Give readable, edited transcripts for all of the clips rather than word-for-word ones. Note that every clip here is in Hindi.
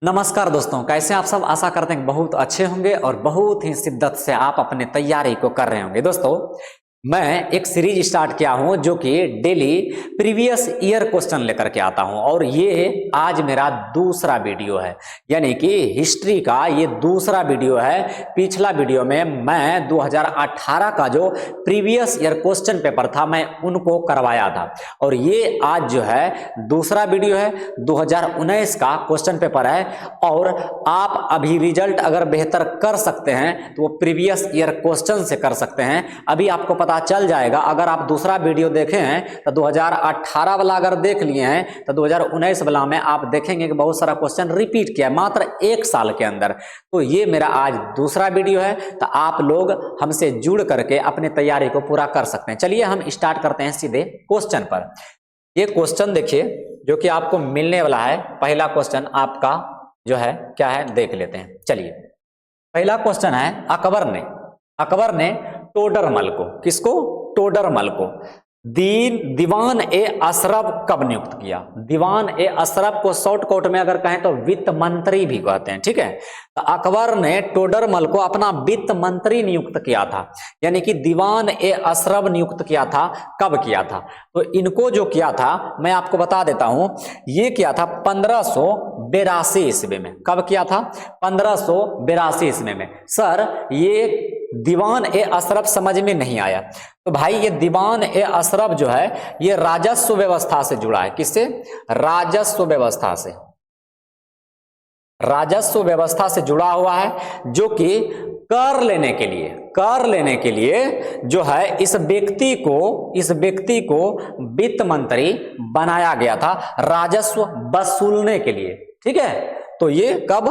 नमस्कार दोस्तों, कैसे आप सब। आशा करते हैं बहुत अच्छे होंगे और बहुत ही शिद्दत से आप अपने तैयारी को कर रहे होंगे। दोस्तों, मैं एक सीरीज स्टार्ट किया हूं जो कि डेली प्रीवियस ईयर क्वेश्चन लेकर के आता हूं और ये आज मेरा दूसरा वीडियो है, यानी कि हिस्ट्री का ये दूसरा वीडियो है। पिछला वीडियो में मैं 2018 का जो प्रीवियस ईयर क्वेश्चन पेपर था मैं उनको करवाया था और ये आज जो है दूसरा वीडियो है। 2019 का क्वेश्चन पेपर है और आप अभी रिजल्ट अगर बेहतर कर सकते हैं तो वो प्रीवियस ईयर क्वेश्चन से कर सकते हैं। अभी आपको पता चल जाएगा। अगर आप दूसरा वीडियो देखे हैं तो 2018 वाला अगर देख लिए हैं तो 2019 वाला में आप देखेंगे कि बहुत सारा क्वेश्चन रिपीट किया है मात्र एक साल के अंदर। तो ये मेरा आज दूसरा वीडियो है, तो आप लोग हमसे जुड़ करके अपनी तैयारी को पूरा कर सकते हैं। चलिए हम स्टार्ट करते हैं सीधे क्वेश्चन पर। ये क्वेश्चन देखिए जो कि आपको मिलने वाला है। पहला क्वेश्चन आपका जो है क्या है देख लेते हैं। चलिए, पहला क्वेश्चन है अकबर ने टोडरमल को, किसको? टोडरमल को दीवान ए अशरफ कब नियुक्त किया? दीवान ए अशरफ को शॉर्टकट में अगर कहें तो वित्त मंत्री भी कहते हैं, ठीक है। तो अकबर ने टोडरमल को अपना वित्त मंत्री नियुक्त किया था, यानी कि दीवान ए अशरफ नियुक्त किया था। कब किया था? तो इनको जो किया था मैं आपको बता देता हूं। ये किया था 1582 ईस्वी में। कब किया था? 1582 ईस्वी में। सर ये दीवान ए अशरफ समझ में नहीं आया। तो भाई ये दीवान ए अशरफ जो है ये राजस्व व्यवस्था से जुड़ा है। किससे? राजस्व व्यवस्था से। राजस्व व्यवस्था से जुड़ा हुआ है, जो कि कर लेने के लिए जो है इस व्यक्ति को वित्त मंत्री बनाया गया था राजस्व वसूलने के लिए, ठीक है। तो ये कब?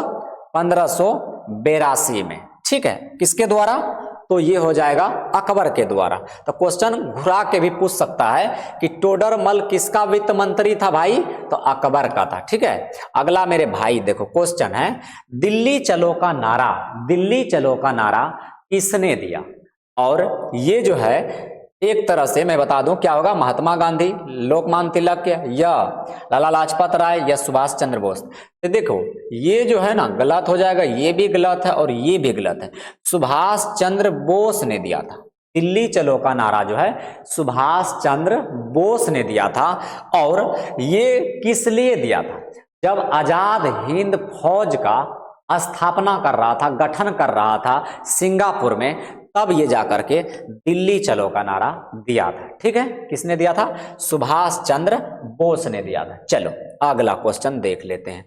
1582 में, ठीक है। किसके द्वारा? तो ये हो जाएगा अकबर के द्वारा। तो क्वेश्चन घुरा के भी पूछ सकता है कि टोडरमल किसका वित्त मंत्री था भाई? तो अकबर का था, ठीक है। अगला मेरे भाई देखो क्वेश्चन है, दिल्ली चलो का नारा किसने दिया? और ये जो है एक तरह से मैं बता दूं क्या होगा, महात्मा गांधी, लोकमान्य तिलक या लाला लाजपत राय या सुभाष चंद्र बोस। तो देखो ये जो है ना गलत हो जाएगा, ये भी गलत है और ये भी गलत है। सुभाष चंद्र बोस ने दिया था। दिल्ली चलो का नारा जो है सुभाष चंद्र बोस ने दिया था। और ये किस लिए दिया था? जब आजाद हिंद फौज का स्थापना कर रहा था, गठन कर रहा था सिंगापुर में, तब ये जाकर के दिल्ली चलो का नारा दिया था, ठीक है। किसने दिया था? सुभाष चंद्र बोस ने दिया था। चलो अगला क्वेश्चन देख लेते हैं।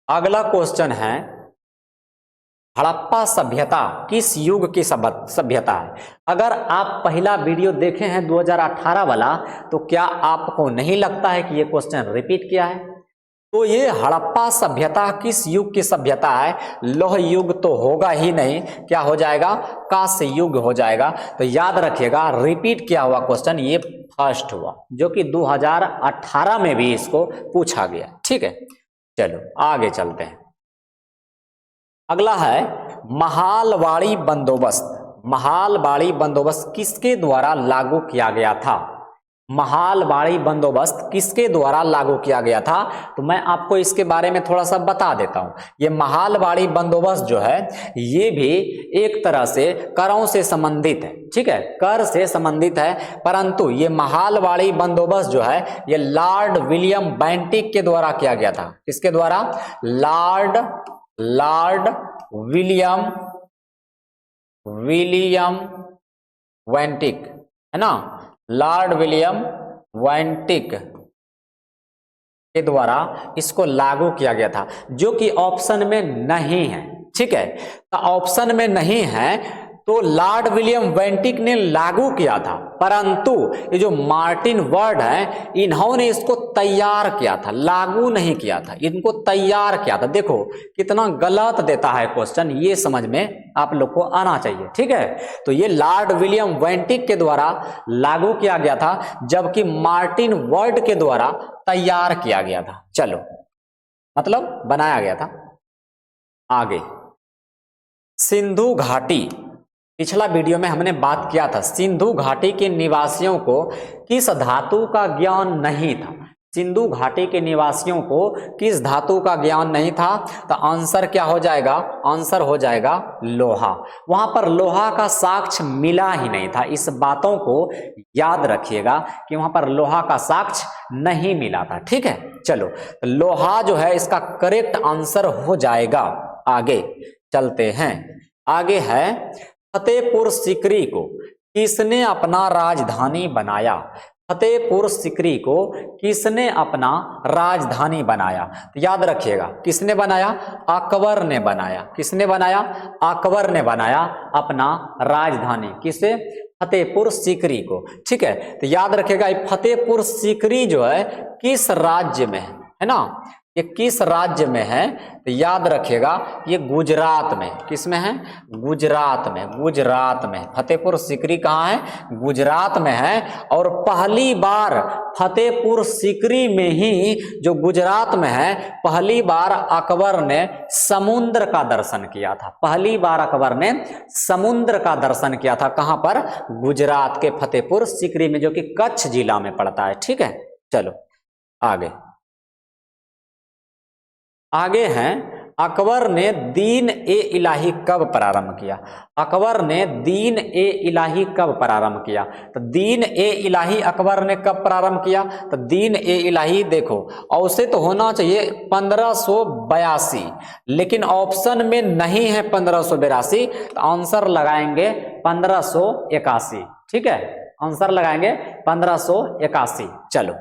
अगला क्वेश्चन है, हड़प्पा सभ्यता किस युग की सभ्यता है? अगर आप पहला वीडियो देखे हैं 2018 वाला, तो क्या आपको नहीं लगता है कि ये क्वेश्चन रिपीट किया है? तो ये हड़प्पा सभ्यता किस युग की सभ्यता है? लौह युग तो होगा ही नहीं, क्या हो जाएगा? कांस्य युग हो जाएगा। तो याद रखिएगा, रिपीट किया हुआ क्वेश्चन ये फर्स्ट हुआ, जो कि 2018 में भी इसको पूछा गया, ठीक है। चलो आगे चलते हैं। अगला है महालवाड़ी बंदोबस्त किसके द्वारा लागू किया गया था? महालवाड़ी बंदोबस्त किसके द्वारा लागू किया गया था? तो मैं आपको इसके बारे में थोड़ा सा बता देता हूं। ये महालवाड़ी बंदोबस्त जो है ये भी एक तरह से करों से संबंधित है, ठीक है, कर से संबंधित है। परंतु ये महालवाड़ी बंदोबस्त जो है ये लॉर्ड विलियम बेंटिक के द्वारा किया गया था। किसके द्वारा? लॉर्ड विलियम बेंटिक, है ना। लॉर्ड विलियम बेंटिक के द्वारा इसको लागू किया गया था, जो कि ऑप्शन में नहीं है, ठीक है। तो ऑप्शन में नहीं है तो लॉर्ड विलियम बेंटिक ने लागू किया था, परंतु ये जो मार्टिन वर्ड है इन्होंने इसको तैयार किया था, लागू नहीं किया था, इनको तैयार किया था। देखो कितना गलत देता है क्वेश्चन, ये समझ में आप लोग को आना चाहिए, ठीक है। तो ये लॉर्ड विलियम बेंटिक के द्वारा लागू किया गया था, जबकि मार्टिन वर्ड के द्वारा तैयार किया गया था। चलो मतलब बनाया गया था। आगे सिंधु घाटी, पिछला वीडियो में हमने बात किया था सिंधु घाटी के निवासियों को किस धातु का ज्ञान नहीं था? सिंधु घाटी के निवासियों को किस धातु का ज्ञान नहीं था? तो आंसर क्या हो जाएगा? आंसर हो जाएगा लोहा। वहां पर लोहा का साक्ष्य मिला ही नहीं था। इस बातों को याद रखिएगा कि वहां पर लोहा का साक्ष्य नहीं मिला था। ठीक है, चलो तो लोहा जो है इसका करेक्ट आंसर हो जाएगा। आगे चलते हैं। आगे है फतेहपुर सीकरी को किसने अपना राजधानी बनाया? फतेहपुर सीकरी को किसने अपना राजधानी बनाया? तो याद रखिएगा, किसने बनाया? अकबर ने बनाया। किसने बनाया? अकबर ने बनाया अपना राजधानी। किसे? फतेहपुर सीकरी को। ठीक है, तो याद रखिएगा फतेहपुर सीकरी जो है किस राज्य में है ना? ये किस राज्य में है? तो याद रखिएगा ये गुजरात में। किस में है? गुजरात में। गुजरात में फतेहपुर सीकरी कहाँ है? गुजरात में है। और पहली बार फतेहपुर सीकरी में ही जो गुजरात में है, पहली बार अकबर ने समुद्र का दर्शन किया था। पहली बार अकबर ने समुद्र का दर्शन किया था। कहां पर? गुजरात के फतेहपुर सीकरी में, जो कि कच्छ जिला में पड़ता है। ठीक है, चलो आगे। आगे हैं अकबर ने दीन ए इलाही कब प्रारंभ किया? अकबर ने दीन ए इलाही कब प्रारंभ किया? तो दीन ए इलाही अकबर ने कब प्रारंभ किया? तो दीन ए इलाही देखो औसे तो होना चाहिए 1582, लेकिन ऑप्शन में नहीं है 1582, तो आंसर लगाएंगे 1581। ठीक है, आंसर लगाएंगे 1581। चलो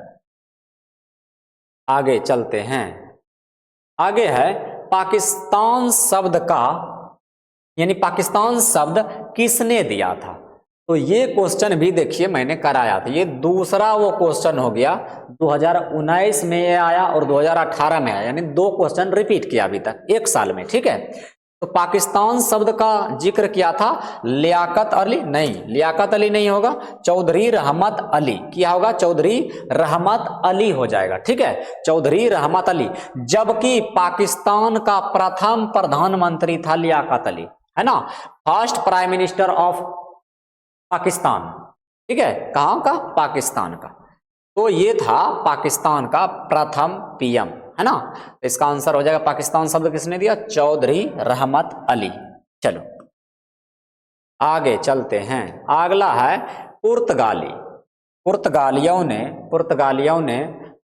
आगे चलते हैं। आगे है पाकिस्तान शब्द का, यानी पाकिस्तान शब्द किसने दिया था? तो ये क्वेश्चन भी देखिए मैंने कराया था। ये दूसरा वो क्वेश्चन हो गया, 2019 में ये आया और 2018 में आया, यानी 2 क्वेश्चन रिपीट किया अभी तक 1 साल में। ठीक है, तो पाकिस्तान शब्द का जिक्र किया था लियाकत अली, नहीं लियाकत अली नहीं होगा, चौधरी रहमत अली। क्या होगा? चौधरी रहमत अली हो जाएगा। ठीक है, चौधरी रहमत अली। जबकि पाकिस्तान का प्रथम प्रधानमंत्री था लियाकत अली, है ना, first prime minister of Pakistan. ठीक है, कहां का? पाकिस्तान का। तो ये था पाकिस्तान का प्रथम पीएम, है ना। तो इसका आंसर हो जाएगा पाकिस्तान शब्द किसने दिया? चौधरी रहमत अली। चलो आगे चलते हैं। अगला है पुर्तगाली।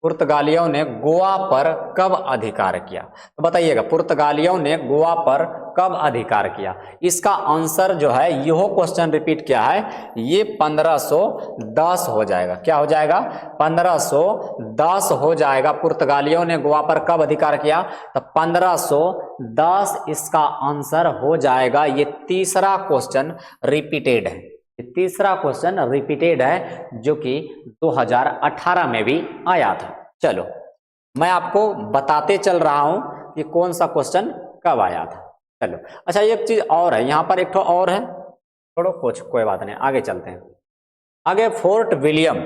पुर्तगालियों ने गोवा पर कब अधिकार किया? तो बताइएगा पुर्तगालियों ने गोवा पर कब अधिकार किया? इसका आंसर जो है यह क्वेश्चन रिपीट किया है, ये 1510 हो जाएगा। क्या हो जाएगा? 1510 हो जाएगा। पुर्तगालियों ने गोवा पर कब अधिकार किया? तो 1510 इसका आंसर हो जाएगा। ये तीसरा क्वेश्चन रिपीटेड है। तीसरा क्वेश्चन रिपीटेड है जो कि 2018 में भी आया था। चलो मैं आपको बताते चल रहा हूं कि कौन सा क्वेश्चन कब आया था। चलो अच्छा, एक चीज और है यहां पर, एक तो और है, छोड़ो कुछ कोई बात नहीं, आगे चलते हैं। आगे फोर्ट विलियम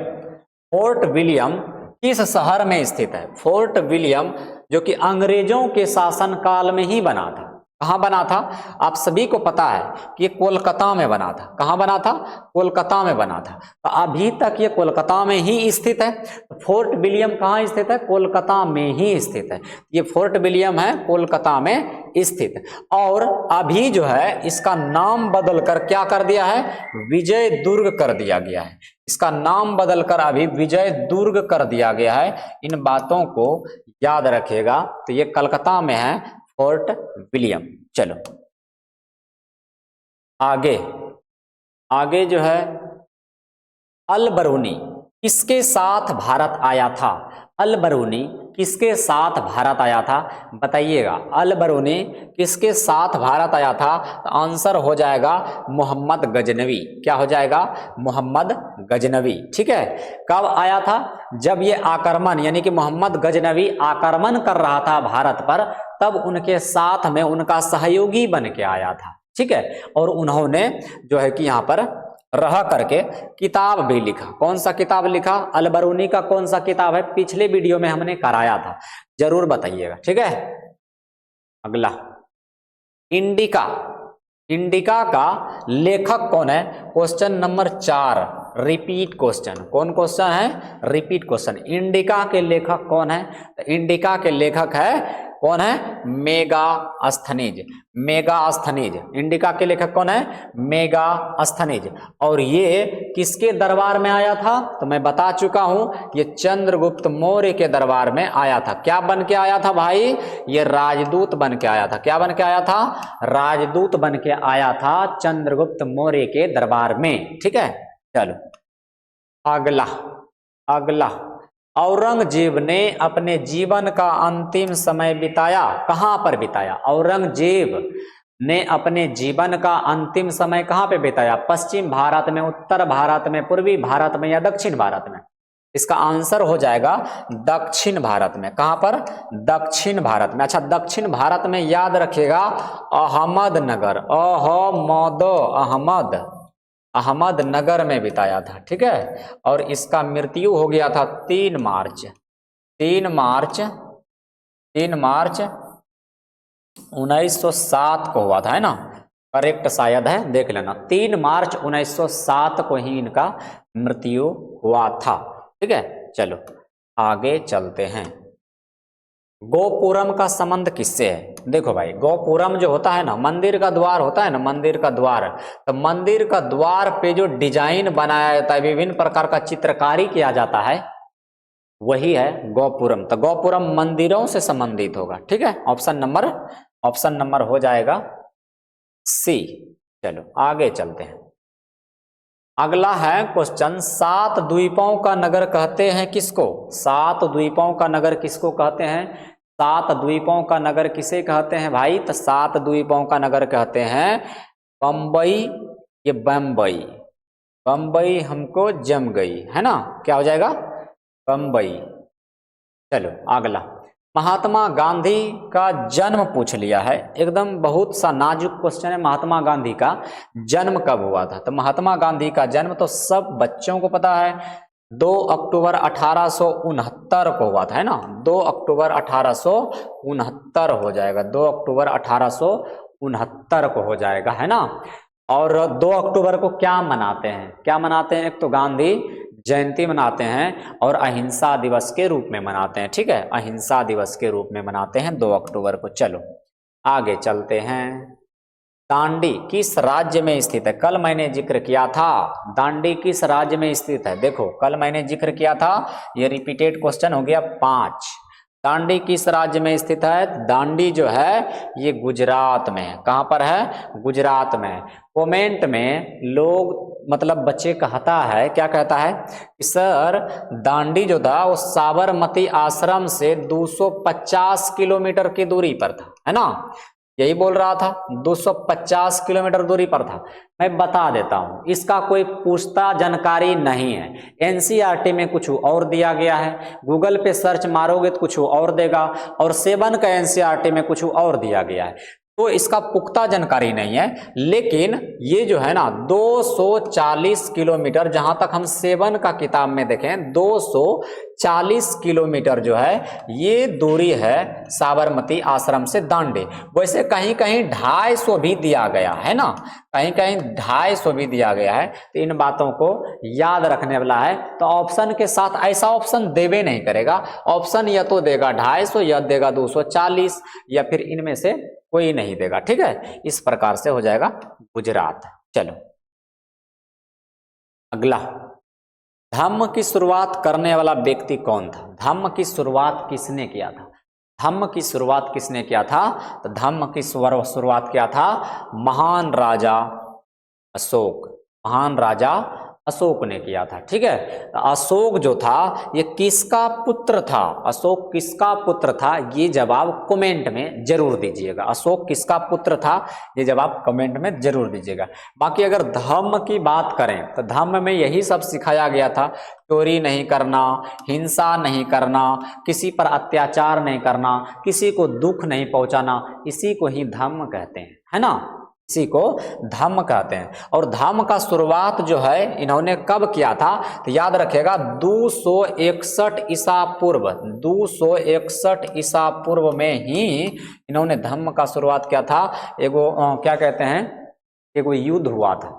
किस शहर में स्थित है? फोर्ट विलियम जो कि अंग्रेजों के शासन काल में ही बना था। कहां बना था? आप सभी को पता है कि ये कोलकाता में बना था। कहां बना था? कोलकाता में बना था। तो अभी तक ये कोलकाता में ही स्थित है। तो फोर्ट विलियम कहां स्थित है? कोलकाता में ही स्थित है। ये फोर्ट विलियम है, कोलकाता में स्थित। और अभी जो है इसका नाम बदलकर क्या कर दिया है? विजय दुर्ग कर दिया गया है। इसका नाम बदलकर अभी विजय दुर्ग कर दिया गया है। इन बातों को याद रखिएगा। तो ये कलकत्ता में है फोर्ट विलियम। चलो आगे जो है अल बरूनी किसके साथ भारत आया था? अल बरूनी किसके साथ भारत आया था? बताइएगा, अल बरूनी किसके साथ भारत आया था? तो आंसर हो जाएगा मोहम्मद गजनवी। क्या हो जाएगा? मोहम्मद गजनवी। ठीक है, कब आया था? जब ये आक्रमण, यानी कि मोहम्मद गजनवी आक्रमण कर रहा था भारत पर, तब उनके साथ में उनका सहयोगी बन के आया था। ठीक है, और उन्होंने जो है कि यहाँ पर रह करके किताब भी लिखा। कौन सा किताब लिखा? अल बरूनी का कौन सा किताब है? पिछले वीडियो में हमने कराया था, जरूर बताइएगा। ठीक है, अगला इंडिका का लेखक कौन है? Question number 4 repeat question. कौन क्वेश्चन है? Repeat question. इंडिका के लेखक कौन है? तो इंडिका के लेखक है कौन है? मेगास्थनीज। मेगास्थनीज इंडिका के लेखक कौन है? मेगास्थनीज। और ये किसके दरबार में आया था? तो मैं बता चुका हूं, ये चंद्रगुप्त मौर्य के दरबार में आया था। क्या बन के आया था भाई? ये राजदूत बन के आया था। क्या बन के आया था? राजदूत बन के आया था चंद्रगुप्त मौर्य के दरबार में। ठीक है, चलो अगला। अगला, औरंगजेब ने अपने जीवन का अंतिम समय बिताया कहां पर बिताया? औरंगजेब ने अपने जीवन का अंतिम समय कहां पे बिताया? पश्चिम भारत में, उत्तर भारत में, पूर्वी भारत में या दक्षिण भारत में? इसका आंसर हो जाएगा दक्षिण भारत में। कहां पर? दक्षिण भारत में। अच्छा, दक्षिण भारत में याद रखिएगा अहमदनगर, अहमदनगर में बिताया था। ठीक है, और इसका मृत्यु हो गया था 3 मार्च 1907 को हुआ था, है ना? करेक्ट शायद है, देख लेना। 3 मार्च 1907 को ही इनका मृत्यु हुआ था। ठीक है, चलो आगे चलते हैं। गोपुरम का संबंध किससे है? देखो भाई, गोपुरम जो होता है ना, मंदिर का द्वार होता है ना, मंदिर का द्वार। तो मंदिर का द्वार पे जो डिजाइन बनाया जाता है, विभिन्न प्रकार का चित्रकारी किया जाता है, वही है गोपुरम। तो गोपुरम मंदिरों से संबंधित होगा। ठीक है, ऑप्शन नंबर हो जाएगा सी। चलो आगे चलते हैं। अगला है क्वेश्चन, 7 द्वीपों का नगर कहते हैं किसको? 7 द्वीपों का नगर किसको कहते हैं? 7 द्वीपों का नगर किसे कहते हैं भाई? तो 7 द्वीपों का नगर कहते हैं बम्बई। ये बम्बई, बम्बई हमको जम गई, है ना? क्या हो जाएगा? बम्बई। चलो अगला, महात्मा गांधी का जन्म पूछ लिया है, एकदम बहुत सा नाजुक क्वेश्चन है। महात्मा गांधी का जन्म कब हुआ था? तो महात्मा गांधी का जन्म तो सब बच्चों को पता है, 2 अक्टूबर 1869 को हुआ था, है ना? 2 अक्टूबर 1869 हो जाएगा, 2 अक्टूबर 1869 को हो जाएगा, है ना? और 2 अक्टूबर को क्या मनाते हैं? क्या मनाते हैं? एक तो गांधी जयंती मनाते हैं और अहिंसा दिवस के रूप में मनाते हैं। ठीक है, अहिंसा दिवस के रूप में मनाते हैं 2 अक्टूबर को। चलो आगे चलते हैं। दांडी किस राज्य में स्थित है? कल मैंने जिक्र किया था, दांडी किस राज्य में स्थित है? देखो कल मैंने जिक्र किया था, ये रिपीटेड क्वेश्चन हो गया 5। दांडी किस राज्य में स्थित है? दांडी जो है ये गुजरात में है। कहां पर है? गुजरात में। कमेंट में लोग मतलब बच्चे कहता है, क्या कहता है कि सर दांडी जो था वो साबरमती आश्रम से 250 किलोमीटर की दूरी पर था, है ना? यही बोल रहा था, 250 किलोमीटर दूरी पर था। मैं बता देता हूं, इसका कोई पुख्ता जानकारी नहीं है। एनसीईआरटी में कुछ और दिया गया है, गूगल पे सर्च मारोगे तो कुछ और देगा, और 7 का एनसीईआरटी में कुछ और दिया गया है, तो इसका पुख्ता जानकारी नहीं है। लेकिन ये जो है ना 240 किलोमीटर, जहां तक हम 7 का किताब में देखें 240 किलोमीटर जो है ये दूरी है साबरमती आश्रम से दांडी। वैसे कहीं कहीं 250 भी दिया गया है ना, कहीं कहीं 250 भी दिया गया है। तो इन बातों को याद रखने वाला है। तो ऑप्शन के साथ ऐसा ऑप्शन देवे नहीं करेगा, ऑप्शन या तो देगा 250 या देगा 240, या फिर इनमें से कोई नहीं देगा। ठीक है, इस प्रकार से हो जाएगा गुजरात। चलो अगला, धम्म की शुरुआत करने वाला व्यक्ति कौन था? धम्म की शुरुआत किसने किया था? धम्म की शुरुआत किसने किया था? तो धम्म की शुरुआत किया था महान राजा अशोक। महान राजा अशोक ने किया था। ठीक है, अशोक जो था ये किसका पुत्र था? अशोक किसका पुत्र था? ये जवाब कमेंट में जरूर दीजिएगा। अशोक किसका पुत्र था? ये जवाब कमेंट में जरूर दीजिएगा। बाकी अगर धम्म की बात करें तो धम्म में यही सब सिखाया गया था, चोरी नहीं करना, हिंसा नहीं करना, किसी पर अत्याचार नहीं करना, किसी को दुख नहीं पहुंचाना, इसी को ही धम्म कहते हैं, है ना? इसी को धम्म कहते हैं। और धम्म का शुरुआत जो है इन्होंने कब किया था? तो याद रखिएगा 261 ईसा पूर्व, 261 ईसा पूर्व में ही इन्होंने धम्म का शुरुआत किया था। एगो क्या कहते हैं, एगो युद्ध हुआ था,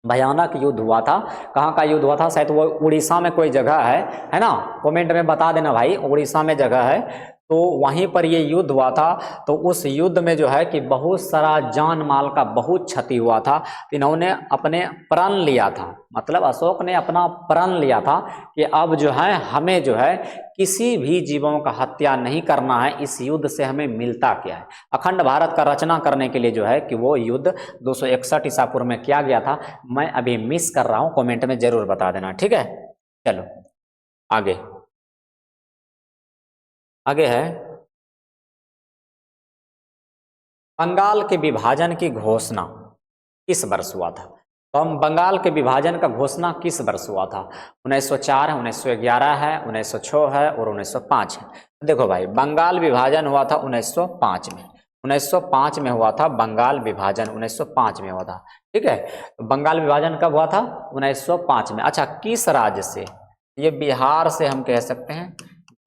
भयानक युद्ध हुआ था। कहाँ का युद्ध हुआ था? शायद वो उड़ीसा में कोई जगह है ना? कमेंट में बता देना भाई, उड़ीसा में जगह है, तो वहीं पर ये युद्ध हुआ था। तो उस युद्ध में जो है कि बहुत सारा जान माल का बहुत क्षति हुआ था। इन्होंने अपने प्रण लिया था, मतलब अशोक ने अपना प्रण लिया था कि अब जो है हमें जो है किसी भी जीवों का हत्या नहीं करना है, इस युद्ध से हमें मिलता क्या है। अखंड भारत का रचना करने के लिए जो है कि वो युद्ध 261 ईसा पूर्व में किया गया था। मैं अभी मिस कर रहा हूं, कमेंट में जरूर बता देना, ठीक है। चलो आगे, आगे है बंगाल के विभाजन की घोषणा किस वर्ष हुआ था? तो हम बंगाल के विभाजन का घोषणा किस वर्ष हुआ था? 1904 है, 1911 है, 1906 है और 1905 है। देखो भाई, बंगाल विभाजन हुआ था 1905 में, 1905 में हुआ था बंगाल विभाजन, 1905 में हुआ था, ठीक है। तो बंगाल विभाजन कब हुआ था? 1905 में। अच्छा, किस राज्य से? ये बिहार से हम कह सकते हैं,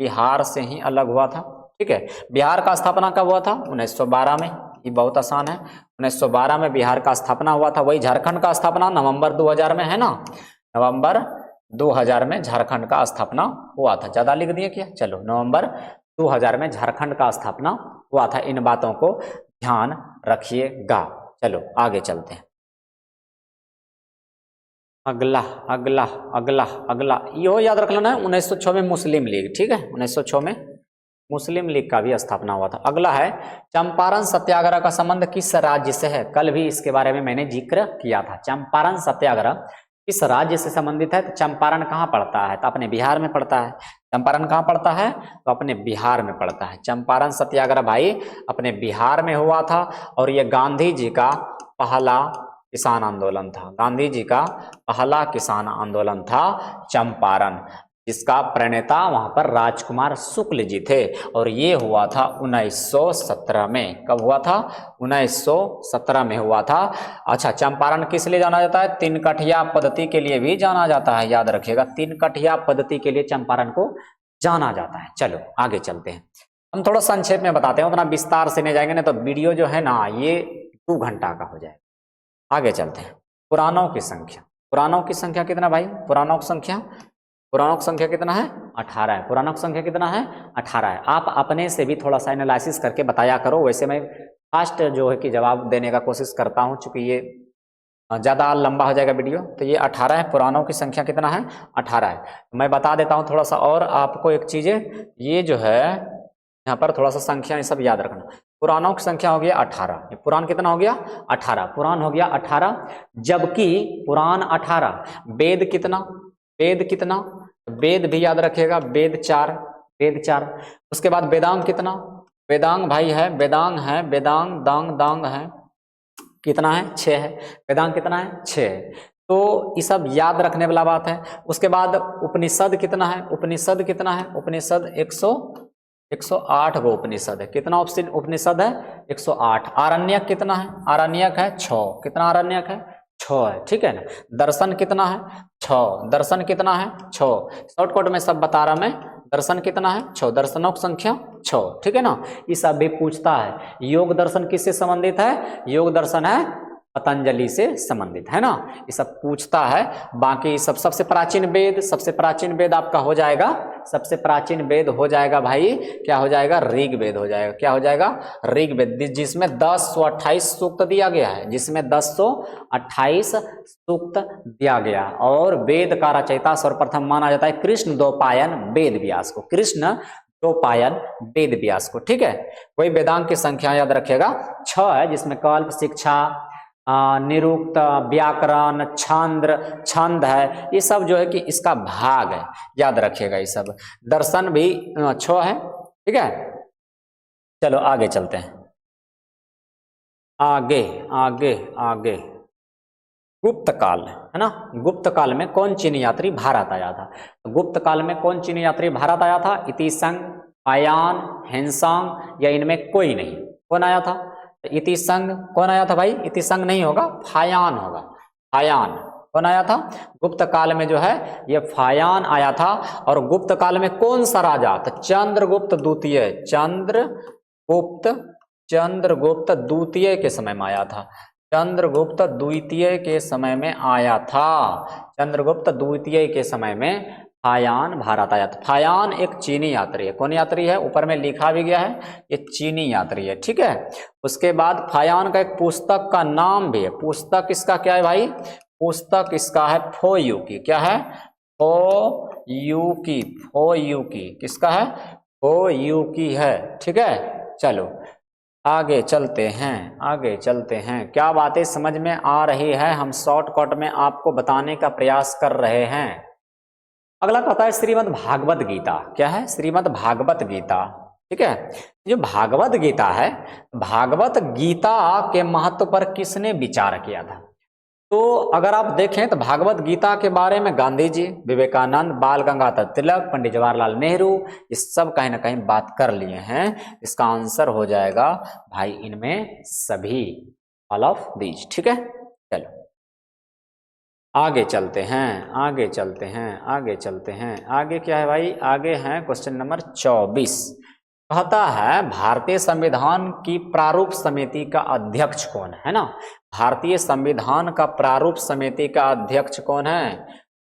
बिहार से ही अलग हुआ था, ठीक है। बिहार का स्थापना कब हुआ था? 1912 में। ये बहुत आसान है, 1912 में बिहार का स्थापना हुआ था। वही झारखंड का स्थापना नवंबर 2000 में है ना, नवंबर 2000 में झारखंड का स्थापना हुआ था। ज्यादा लिख दिए क्या? चलो, नवंबर 2000 में झारखंड का स्थापना हुआ था। इन बातों को ध्यान रखिएगा। चलो आगे चलते हैं। अगला अगला अगला अगला यो याद रख लेना है, 1906 में मुस्लिम लीग, ठीक है। 1906 में मुस्लिम लीग का भी स्थापना हुआ था। अगला है चंपारण सत्याग्रह का संबंध किस राज्य से है? कल भी इसके बारे में मैंने जिक्र किया था। चंपारण सत्याग्रह किस राज्य से संबंधित है? तो चंपारण कहाँ पड़ता है? तो अपने बिहार में पड़ता है। चंपारण कहाँ पड़ता है? तो अपने बिहार में पड़ता है। चंपारण सत्याग्रह भाई अपने बिहार में हुआ था और ये गांधी जी का पहला किसान आंदोलन था। गांधी जी का पहला किसान आंदोलन था चंपारण, जिसका प्रणेता वहां पर राजकुमार शुक्ल जी थे। और ये हुआ था 1917 में। कब हुआ था? 1917 में हुआ था। अच्छा, चंपारण किस लिए जाना जाता है? तीन कठिया पद्धति के लिए भी जाना जाता है, याद रखिएगा। तीन कठिया पद्धति के लिए चंपारण को जाना जाता है। चलो आगे चलते हैं। हम थोड़ा संक्षेप में बताते हैं, उतना विस्तार से नहीं जाएंगे, नहीं तो वीडियो जो है ना ये 2 घंटा का हो जाएगा। आगे चलते हैं। पुराणों की संख्या, पुराणों की संख्या कितना भाई? पुराणों की संख्या, पुराणों की संख्या कितना है? 18 है। पुराणों की संख्या कितना है? 18 है। आप अपने से भी थोड़ा सा एनालिसिस करके बताया करो। वैसे मैं फास्ट जो है कि जवाब देने का कोशिश करता हूं, चूंकि ये ज़्यादा लंबा हो जाएगा वीडियो। तो ये 18 है। पुराणों की संख्या कितना है? 18 है। मैं बता देता हूँ थोड़ा सा और आपको एक चीज़ें, ये जो है यहाँ पर थोड़ा सा संख्या ये सब याद रखना। पुराणों की संख्या हो गया 18। पुराण कितना हो गया? 18। पुराण हो गया 18, जबकि पुराण 18। वेद कितना? वेद कितना? वेद भी याद रखिएगा, वेद 4, वेद 4। उसके बाद वेदांग कितना? वेदांग भाई है, वेदांग है, वेदांग दांग दांग है, कितना है? 6 है। वेदांग कितना है? 6 है। तो ये सब याद रखने वाला बात है। उसके बाद उपनिषद कितना है? उपनिषद कितना है? उपनिषद 108 गो उपनिषद है। कितना उपनिषद है? 108। आरण्यक कितना है? आरण्यक है 6। कितना आरण्यक है? 6 है, ठीक है ना। दर्शन कितना है? 6। दर्शन कितना है? 6। शॉर्टकट में सब बता रहा मैं। दर्शन कितना है? 6। दर्शनों की संख्या 6, ठीक है ना। ये सब भी पूछता है। योग दर्शन किससे संबंधित है? योग दर्शन है पतंजलि से संबंधित, है ना। ये सब पूछता है। बाकी सब सबसे प्राचीन वेद, सबसे प्राचीन वेद आपका हो जाएगा, सबसे प्राचीन वेद हो जाएगा भाई, क्या हो जाएगा? ऋग वेद हो जाएगा। क्या हो जाएगा? ऋग वेद, जिसमें 1028 सूक्त दिया गया है, जिसमें 1028 सूक्त दिया गया। और वेद का रचयिता सर्वप्रथम माना जाता है कृष्ण द्वैपायन वेद व्यास को, कृष्ण द्वैपायन वेद व्यास को, ठीक है। वही वेदांग की संख्या याद रखिएगा 6 है, जिसमें कल्प, शिक्षा, निरुक्त, व्याकरण, छंद है, ये सब जो है कि इसका भाग है, याद रखिएगा ये सब। दर्शन भी 6 है, ठीक है। चलो आगे चलते हैं। आगे आगे आगे गुप्त काल है ना। गुप्त काल में कौन चीनी यात्री भारत आया था? गुप्त काल में कौन चीनी यात्री भारत आया था? इतिसंग, आयान, हेनसांग या इनमें कोई नहीं? कौन आया था? इतिसंग। कौन आया था भाई? इतिसंग नहीं होगा, फायान होगा। फायान कौन आया था? गुप्त काल में जो है ये फायान आया था। और गुप्त काल में कौन सा राजा? तो चंद्रगुप्त द्वितीय, चंद्रगुप्त द्वितीय के समय में आया था। चंद्रगुप्त द्वितीय के समय में आया था। चंद्रगुप्त द्वितीय के समय में फायान भारत आया था। फायान एक चीनी यात्री है। कौन यात्री है? ऊपर में लिखा भी गया है, ये चीनी यात्री है, ठीक है। उसके बाद फायान का एक पुस्तक का नाम भी है। पुस्तक इसका क्या है भाई? पुस्तक इसका है फोयुकी। क्या है? फोयुकी। फोयुकी किसका है? फोयुकी है, ठीक है। चलो आगे चलते हैं, आगे चलते हैं। क्या बातें समझ में आ रही है, हम शॉर्टकट में आपको बताने का प्रयास कर रहे हैं। अगला कहता है श्रीमद् भागवत गीता। क्या है? श्रीमद् भागवत गीता, ठीक है। जो भागवत गीता है, भागवत गीता के महत्व पर किसने विचार किया था? तो अगर आप देखें तो भागवत गीता के बारे में गांधी जी, विवेकानंद, बाल गंगाधर तिलक, पंडित जवाहरलाल नेहरू, ये सब कहीं ना कहीं बात कर लिए हैं। इसका आंसर हो जाएगा भाई इनमें सभी, ऑल ऑफ दीज, ठीक है। चलो आगे चलते हैं, आगे चलते हैं, आगे चलते हैं। आगे क्या है भाई? आगे है क्वेश्चन नंबर 24। कहता है भारतीय संविधान की प्रारूप समिति का अध्यक्ष कौन है ना? भारतीय संविधान का प्रारूप समिति का अध्यक्ष कौन है?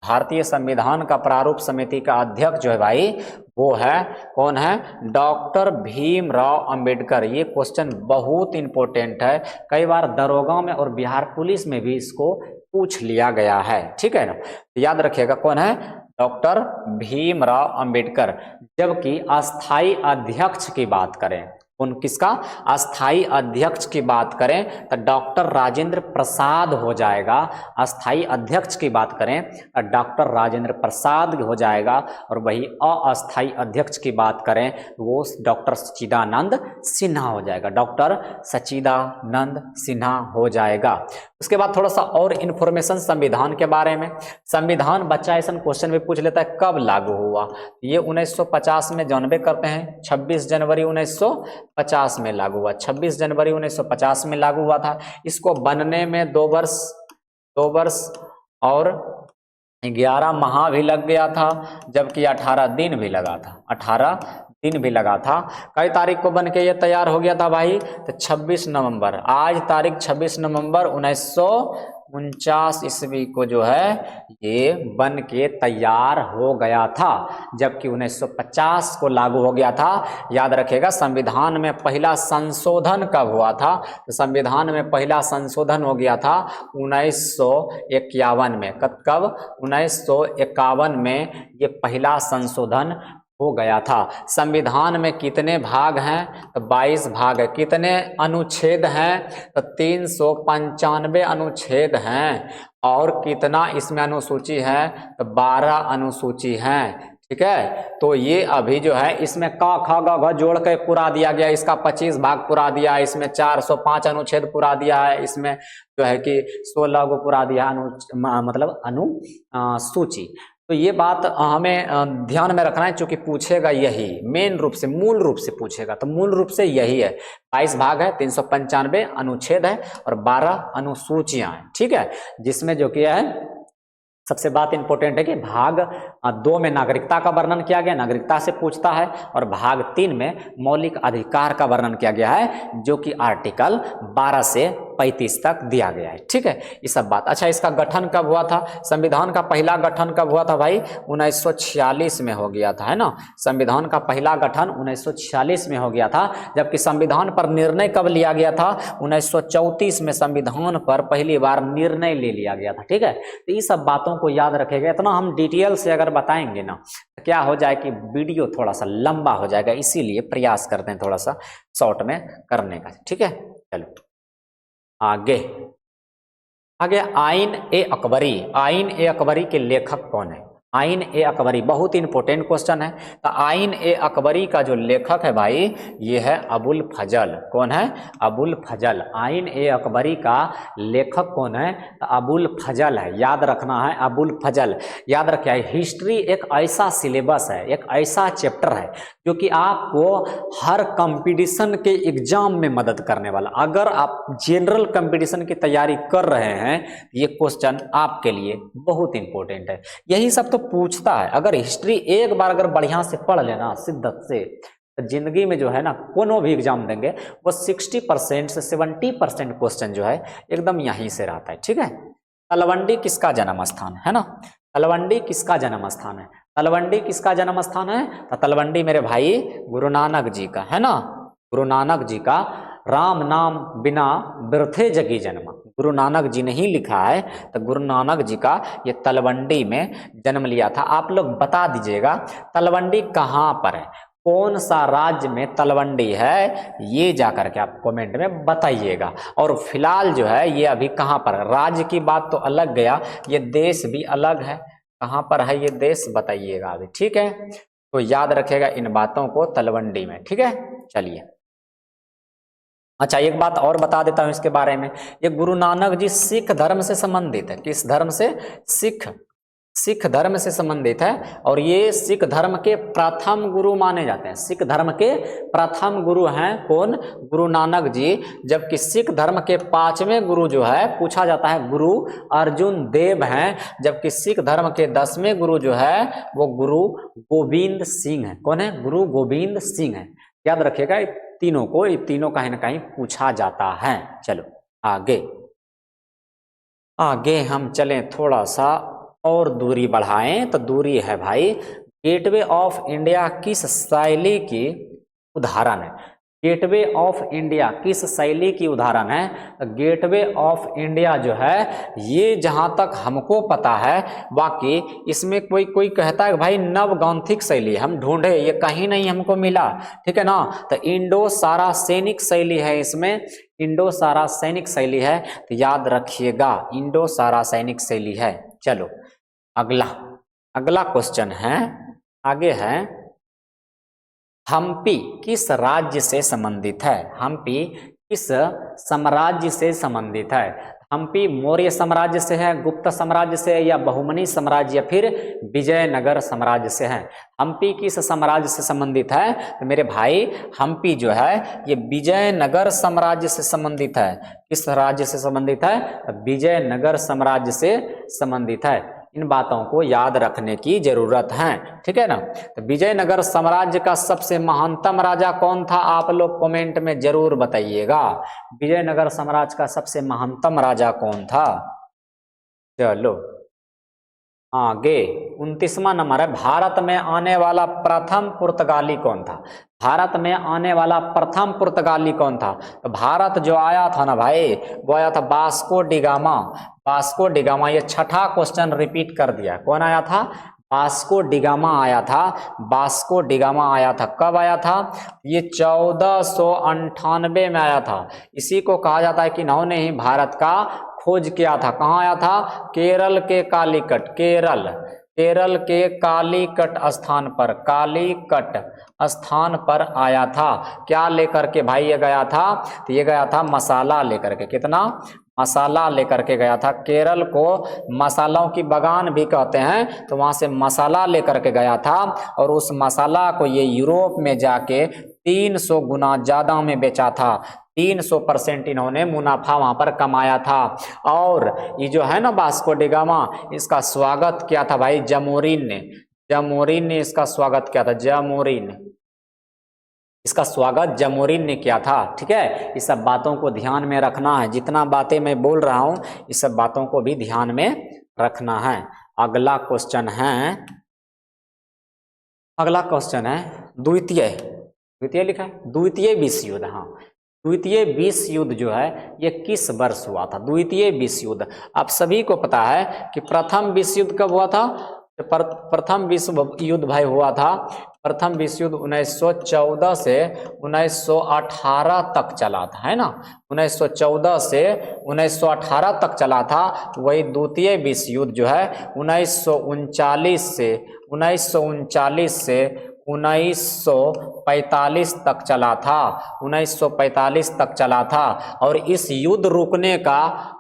भारतीय संविधान का प्रारूप समिति का अध्यक्ष जो है भाई वो है, कौन है? डॉक्टर भीमराव अंबेडकर। ये क्वेश्चन बहुत इंपॉर्टेंट है, कई बार दरोगा में और बिहार पुलिस में भी इसको पूछ लिया गया है, ठीक है ना। याद रखिएगा कौन है? डॉक्टर भीमराव अंबेडकर। जबकि अस्थाई अध्यक्ष की बात करें, उन किसका? अस्थाई अध्यक्ष की बात करें तो डॉक्टर राजेंद्र प्रसाद हो जाएगा। अस्थाई अध्यक्ष की बात करें तो डॉक्टर राजेंद्र प्रसाद हो जाएगा। और वही अस्थाई अध्यक्ष की बात करें तो वो डॉक्टर सच्चिदानंद सिन्हा हो जाएगा। डॉक्टर सच्चिदानंद सिन्हा हो जाएगा। उसके बाद थोड़ा सा और इंफॉर्मेशन संविधान के बारे में। संविधान बच्चा ऐसा क्वेश्चन भी पूछ लेता है कब लागू हुआ? ये 1950 में जानबे करते हैं, 26 जनवरी 1950 में लागू हुआ। 26 जनवरी 1950 में लागू हुआ था। इसको बनने में 2 वर्ष और 11 माह भी लग गया था, जबकि 18 दिन भी लगा था। 18 दिन भी लगा था। कई तारीख को बन के ये तैयार हो गया था भाई? तो 26 नवंबर। आज तारीख 26 नवंबर 1949 ईस्वी को जो है ये बन के तैयार हो गया था, जबकि 1950 को लागू हो गया था। याद रखिएगा संविधान में पहला संशोधन कब हुआ था? तो संविधान में पहला संशोधन हो गया था 1951 में। कब? 1951 में ये पहला संशोधन हो गया था। संविधान में कितने भाग हैं? तो 22 भाग है। कितने अनुच्छेद हैं? तो 395 अनुच्छेद हैं। और कितना इसमें अनुसूची है? तो 12 अनुसूची हैं, ठीक है। तो ये अभी जो है इसमें क ख ग घ जोड़ के पूरा दिया गया, इसका 25 भाग पूरा दिया, इसमें 405 अनुच्छेद पूरा दिया है, इसमें जो है कि 16 को पूरा दिया मतलब अनुसूची। तो ये बात हमें ध्यान में रखना है, क्योंकि पूछेगा यही मेन रूप से, मूल रूप से पूछेगा। तो मूल रूप से यही है, 22 भाग है, 395 अनुच्छेद है और 12 अनुसूचियां हैं, ठीक है। जिसमें जो किया है सबसे बात इंपॉर्टेंट है कि भाग 2 में नागरिकता का वर्णन किया गया, नागरिकता से पूछता है। और भाग 3 में मौलिक अधिकार का वर्णन किया गया है, जो कि आर्टिकल 12 से 35 तक दिया गया है, ठीक है। ये सब बात। अच्छा, इसका गठन कब हुआ था? संविधान का पहला गठन कब हुआ था भाई? 1946 में हो गया था, है ना। संविधान का पहला गठन 1946 में हो गया था। जबकि संविधान पर निर्णय कब लिया गया था? 1934 में संविधान पर पहली बार निर्णय ले लिया गया था, ठीक है। तो ये सब बातों को याद रखेगा। इतना हम डिटेल से अगर बताएंगे ना तो क्या हो जाए कि वीडियो थोड़ा सा लंबा हो जाएगा, इसीलिए प्रयास करते हैं थोड़ा सा शॉर्ट में करने का, ठीक है। चलो आगे आइन ए अकबरी। आइन ए अकबरी के लेखक कौन है? आइन ए अकबरी बहुत इंपॉर्टेंट क्वेश्चन है। तो आइन ए अकबरी का जो लेखक है भाई ये है अबुल फजल। कौन है? अबुल फजल। आइन ए अकबरी का लेखक कौन है? तो अबुल फजल है। याद रखना है अबुल फजल। याद रखिए हिस्ट्री एक ऐसा सिलेबस है, एक ऐसा चैप्टर है जो कि आपको हर कंपटीशन के एग्जाम में मदद करने वाला। अगर आप जनरल कंपटीशन की तैयारी कर रहे हैं ये क्वेश्चन आपके लिए बहुत इंपॉर्टेंट है। यही सब तो पूछता है। अगर हिस्ट्री एक बार अगर बढ़िया से पढ़ लेना शिद्दत से तो जिंदगी में जो है ना कोनो भी एग्जाम देंगे वो 60% से 70% क्वेश्चन जो है एकदम यहीं से रहता है। ठीक है, तलवंडी किसका जन्म स्थान है ना, तलवंडी किसका जन्म स्थान है, तलवंडी किसका जन्म स्थान है, तो तलवंडी मेरे भाई गुरु नानक जी का है ना, गुरु नानक जी का। राम नाम बिना बिरथे जगी जन्म, गुरु नानक जी ने ही लिखा है, तो गुरु नानक जी का ये तलवंडी में जन्म लिया था। आप लोग बता दीजिएगा तलवंडी कहाँ पर है, कौन सा राज्य में तलवंडी है, ये जाकर के आप कमेंट में बताइएगा। और फिलहाल जो है ये अभी कहाँ पर, राज्य की बात तो अलग गया, ये देश भी अलग है, कहाँ पर है ये देश बताइएगा अभी। ठीक है, तो याद रखिएगा इन बातों को, तलवंडी में। ठीक है, चलिए। अच्छा, एक बात और बता देता हूं इसके बारे में, ये गुरु नानक जी सिख धर्म से संबंधित है। किस धर्म से, सिख धर्म से संबंधित है। और ये सिख धर्म के प्रथम गुरु माने जाते हैं, सिख धर्म के प्रथम गुरु हैं कौन, गुरु नानक जी। जबकि सिख धर्म के 5वें गुरु जो है पूछा जाता है गुरु अर्जुन देव हैं। जबकि सिख धर्म के 10वें गुरु जो है वो गुरु गोविंद सिंह है। कौन है, गुरु गोविंद सिंह है। याद रखिएगा तीनों को, ये तीनों कहीं ना कहीं पूछा जाता है। चलो आगे आगे हम चलें, थोड़ा सा और दूरी बढ़ाएं, तो दूरी है भाई गेटवे ऑफ इंडिया किस शैली की उदाहरण है, गेटवे ऑफ इंडिया किस शैली की उदाहरण है। गेटवे ऑफ इंडिया जो है ये जहां तक हमको पता है, बाकी इसमें कोई कहता है कि भाई नवगौथिक शैली, हम ढूंढे ये कहीं नहीं हमको मिला। ठीक है ना, तो इंडो सारा सैनिक शैली है, इसमें इंडो सारा सैनिक शैली है, तो याद रखिएगा इंडो सारा सैनिक शैली है। चलो अगला क्वेश्चन है, आगे है हम्पी किस राज्य से संबंधित है, हम्पी किस साम्राज्य से संबंधित है। हम्पी मौर्य साम्राज्य से है, गुप्त साम्राज्य से, या बहुमनी साम्राज्य, या फिर विजयनगर साम्राज्य से है। हम्पी किस साम्राज्य से संबंधित है, तो मेरे भाई हम्पी जो है ये विजयनगर साम्राज्य से संबंधित है। किस राज्य से संबंधित है, विजयनगर साम्राज्य से संबंधित है। इन बातों को याद रखने की जरूरत है। ठीक है ना, तो विजयनगर साम्राज्य का सबसे महानतम राजा कौन था, आप लोग कमेंट में जरूर बताइएगा। विजयनगर साम्राज्य का सबसे महानतम राजा कौन था। चलो आगे 29वां नंबर है, भारत में आने वाला प्रथम पुर्तगाली कौन था, भारत में आने वाला प्रथम पुर्तगाली कौन था। तो भारत जो आया था ना भाई, वो आया था वास्को डिगामा, वास्को डिगामा। ये छठा क्वेश्चन रिपीट कर दिया, कौन आया था, वास्को डिगामा आया था, वास्को डिगामा आया था। कब आया था, ये 1498 में आया था। इसी को कहा जाता है कि इन्होंने ही भारत का खोज किया था। कहाँ आया था, केरल के कालीकट, केरल के कालीकट स्थान पर, कालीकट स्थान पर आया था। क्या लेकर के भाई ये गया था, तो ये गया था मसाला लेकर के। कितना, मसाला लेकर के गया था। केरल को मसालों की बगान भी कहते हैं, तो वहां से मसाला लेकर के गया था, और उस मसाला को ये यूरोप में जाके 300 गुना ज्यादा में बेचा था। 300% इन्होंने मुनाफा वहां पर कमाया था। और ये जो है ना वास्को डिगामा, इसका स्वागत किया था भाई जमोरिन ने, जमोरिन ने इसका स्वागत किया था, जमोरिन, इसका स्वागत जमोरिन ने किया था। ठीक है, इस सब बातों को ध्यान में रखना है, जितना बातें मैं बोल रहा हूं इस सब बातों को भी ध्यान में रखना है। अगला क्वेश्चन है, अगला क्वेश्चन है द्वितीय लिखा है, द्वितीय विश्व युद्ध। हाँ, द्वितीय विश्व युद्ध जो है ये किस वर्ष हुआ था, द्वितीय विश्व युद्ध। आप सभी को पता है कि प्रथम विश्व युद्ध कब हुआ था, प्रथम विश्व युद्ध भाई हुआ था, प्रथम विश्व युद्ध 1914 से 1918 तक चला था, है ना, 1914 से 1918 तक चला था। वही द्वितीय विश्व युद्ध जो है 1939 से 1945 तक चला था, 1945 तक चला था। और इस युद्ध रुकने का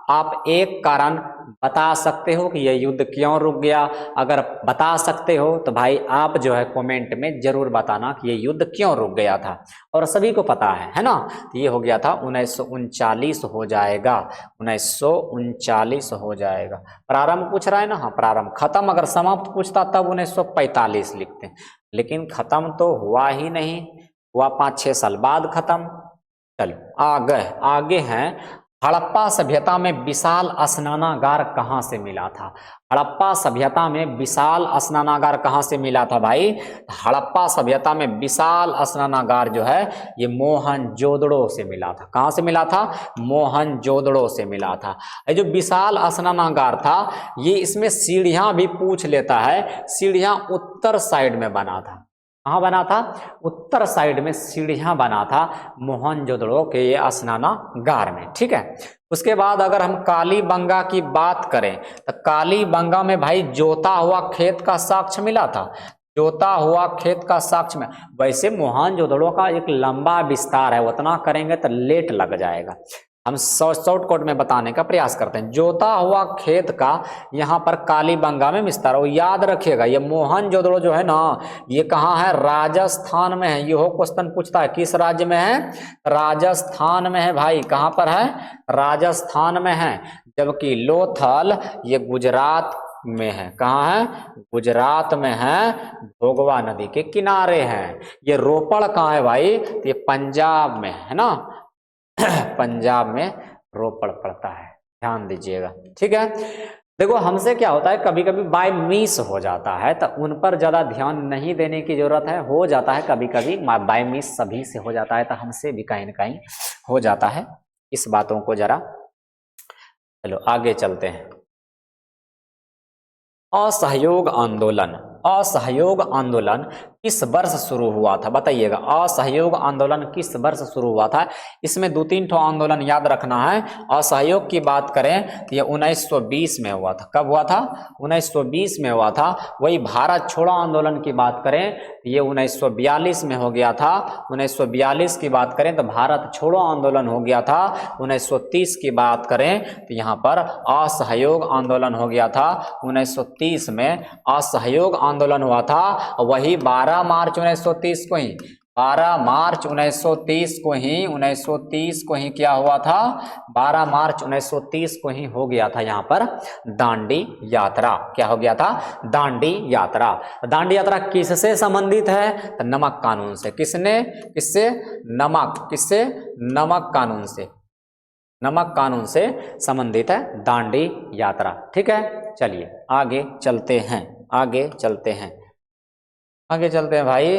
आप एक कारण बता सकते हो कि यह युद्ध क्यों रुक गया। अगर बता सकते हो तो भाई आप जो है कमेंट में जरूर बताना कि यह युद्ध क्यों रुक गया था। और सभी को पता है ना, तो ये हो गया था 1939 हो जाएगा, 1939 हो जाएगा। प्रारंभ पूछ रहा है ना, हाँ प्रारंभ। खत्म अगर समाप्त पूछता तब 1945 लिखते, लेकिन खत्म तो हुआ ही नहीं, हुआ 5-6 साल बाद खत्म। चलो आगे हैं, हड़प्पा सभ्यता में विशाल स्नानागार कहाँ से मिला था? हड़प्पा सभ्यता में विशाल स्नानागार कहाँ से मिला था भाई? हड़प्पा सभ्यता में विशाल स्नानागार जो है ये मोहनजोदड़ो से मिला था। कहाँ से मिला था? मोहनजोदड़ो से मिला था। ये जो विशाल स्नानागार था ये, इसमें सीढ़ियां भी पूछ लेता है, सीढ़ियां उत्तर साइड में बना था। कहाँ बना था? उत्तर साइड में सीढ़ियां बना था मोहनजोदड़ो के ये स्नानागार में। ठीक है, उसके बाद अगर हम कालीबंगा की बात करें तो कालीबंगा में भाई जोता हुआ खेत का साक्ष्य मिला था। जोता हुआ खेत का साक्ष्य में, वैसे मोहनजोदड़ो का एक लंबा विस्तार है, उतना करेंगे तो लेट लग जाएगा, हम शॉर्टकट में बताने का प्रयास करते हैं। जोता हुआ खेत का यहाँ पर कालीबंगा में विस्तार, और याद रखिएगा ये मोहनजोदड़ो जो है ना ये कहाँ है? राजस्थान में है। ये हो क्वेश्चन पूछता है किस राज्य में है? राजस्थान में है भाई। कहाँ पर है? राजस्थान में है। जबकि लोथल ये गुजरात में है। कहाँ है? गुजरात में है, भोगवा नदी के किनारे है। ये रोपड़ कहाँ है भाई? तो ये पंजाब में है ना, पंजाब में रोपड़ पड़ता है, ध्यान दीजिएगा। ठीक है, देखो हमसे क्या होता है कभी कभी बाय मिस हो जाता है, तो उन पर ज्यादा ध्यान नहीं देने की जरूरत है। हो जाता है कभी कभी बाय मिस, सभी से हो जाता है, तो हमसे भी कहीं ना कहीं हो जाता है। इस बातों को जरा, चलो आगे चलते हैं। असहयोग आंदोलन, असहयोग आंदोलन किस वर्ष शुरू हुआ था? बताइएगा, असहयोग आंदोलन किस वर्ष शुरू हुआ था? इसमें 2-3 ठो आंदोलन याद रखना है। असहयोग की बात करें तो ये 1920 में हुआ था। कब हुआ था? 1920 में हुआ था। वही भारत छोड़ो आंदोलन की बात करें तो ये 1942 में हो गया था। 1942 की बात करें तो भारत छोड़ो आंदोलन हो गया था। 1930 की बात करें तो यहाँ पर असहयोग आंदोलन हो गया था। 1930 में असहयोग आंदोलन हुआ था। वही 12 मार्च 1930 को ही, 12 मार्च 1930 को ही, 1930 को ही क्या हुआ था? 12 मार्च 1930 को ही हो गया था यहाँ पर दांडी यात्रा। क्या हो गया था? दांडी यात्रा। दांडी यात्रा किससे संबंधित है? तो नमक कानून से। किससे? नमक, किससे? नमक कानून से। नमक कानून से संबंधित है दांडी यात्रा। ठीक है, चलिए आगे चलते हैं, आगे चलते हैं, आगे चलते हैं भाई।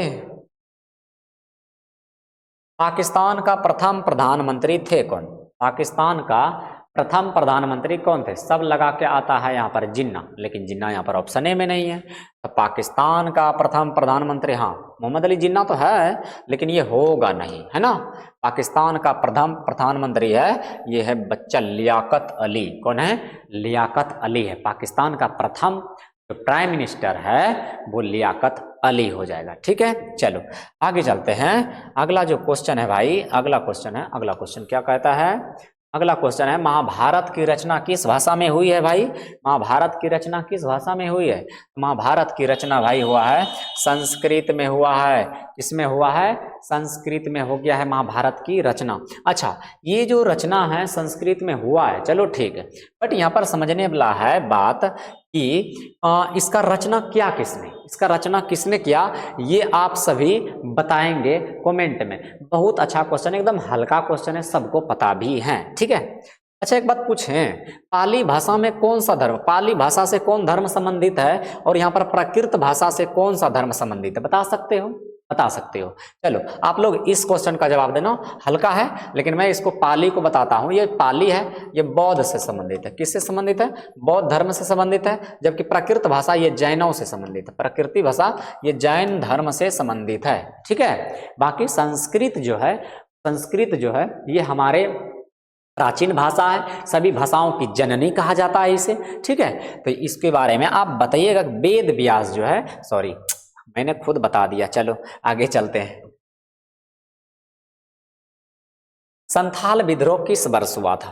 पाकिस्तान का प्रथम प्रधानमंत्री थे कौन? पाकिस्तान का प्रथम प्रधानमंत्री कौन थे? सब लगा के आता है यहाँ पर जिन्ना, लेकिन जिन्ना यहाँ पर ऑप्शन ए में नहीं है। तो पाकिस्तान का प्रथम प्रधानमंत्री, हाँ मोहम्मद अली जिन्ना तो है, लेकिन ये होगा नहीं, है ना। पाकिस्तान का प्रथम प्रधानमंत्री है, ये है बच्चा लियाकत अली। कौन है? लियाकत अली है। पाकिस्तान का प्रथम जो प्राइम मिनिस्टर है वो लियाकत अली हो जाएगा। ठीक है, चलो आगे चलते हैं। अगला जो क्वेश्चन है भाई, अगला क्वेश्चन है, अगला क्वेश्चन क्या कहता है? अगला क्वेश्चन है, महाभारत की रचना किस भाषा में हुई है भाई? महाभारत की रचना किस भाषा में हुई है? महाभारत की रचना भाई हुआ है संस्कृत में हुआ है। किसमें हुआ है? संस्कृत में हो गया है महाभारत की रचना। अच्छा, ये जो रचना है संस्कृत में हुआ है, चलो ठीक है, बट यहाँ पर समझने वाला है बात कि इसका रचना क्या किसने, इसका रचना किसने किया, ये आप सभी बताएंगे कमेंट में। बहुत अच्छा क्वेश्चन है, एकदम हल्का क्वेश्चन है, सबको पता भी है। ठीक है, अच्छा एक बात पूछें, पाली भाषा में कौन सा धर्म, पाली भाषा से कौन धर्म संबंधित है, और यहाँ पर प्राकृत भाषा से कौन सा धर्म संबंधित है? बता सकते हो? बता सकते हो? चलो आप लोग इस क्वेश्चन का जवाब देना। हल्का है, लेकिन मैं इसको पाली को बताता हूँ। ये पाली है, ये बौद्ध से संबंधित है। किससे संबंधित है? बौद्ध धर्म से संबंधित है। जबकि प्राकृत भाषा ये जैनों से संबंधित है। प्राकृतिक भाषा ये जैन धर्म से संबंधित है। ठीक है, बाकी संस्कृत जो है, संस्कृत जो है ये हमारे प्राचीन भाषा है, सभी भाषाओं की जननी कहा जाता है इसे। ठीक है, तो इसके बारे में आप बताइएगा। वेद व्यास जो है, सॉरी मैंने खुद बता दिया। चलो आगे चलते हैं। संथाल विद्रोह किस वर्ष हुआ था?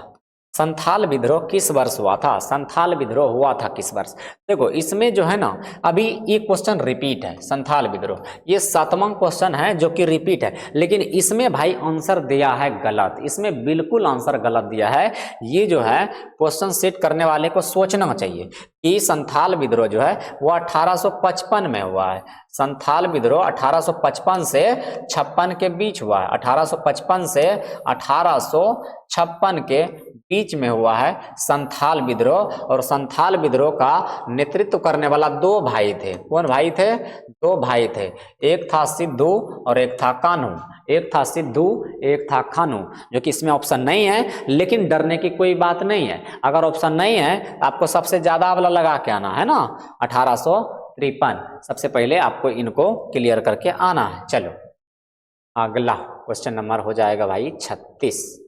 संथाल विद्रोह किस वर्ष हुआ था? संथाल विद्रोह हुआ था किस वर्ष? देखो इसमें जो है ना, अभी ये क्वेश्चन रिपीट है, संथाल विद्रोह, ये 7वां क्वेश्चन है जो कि रिपीट है, लेकिन इसमें भाई आंसर दिया है गलत, इसमें बिल्कुल आंसर गलत दिया है। ये जो है क्वेश्चन सेट करने वाले को सोचना चाहिए कि संथाल विद्रोह जो है वो 1855 में हुआ है। संथाल विद्रोह 1855 से 56 के बीच हुआ है, 1855 से 1856 के बीच में हुआ है संथाल विद्रोह। और संथाल विद्रोह का नेतृत्व करने वाला 2 भाई थे। कौन भाई थे? 2 भाई थे, एक था सिद्धू और एक था कान्हू। एक था सिद्धू, एक था कान्हू, जो कि इसमें ऑप्शन नहीं है, लेकिन डरने की कोई बात नहीं है। अगर ऑप्शन नहीं है तो आपको सबसे ज्यादा वाला लगा के आना है ना, 1853। सबसे पहले आपको इनको क्लियर करके आना है। चलो अगला क्वेश्चन नंबर हो जाएगा भाई 36।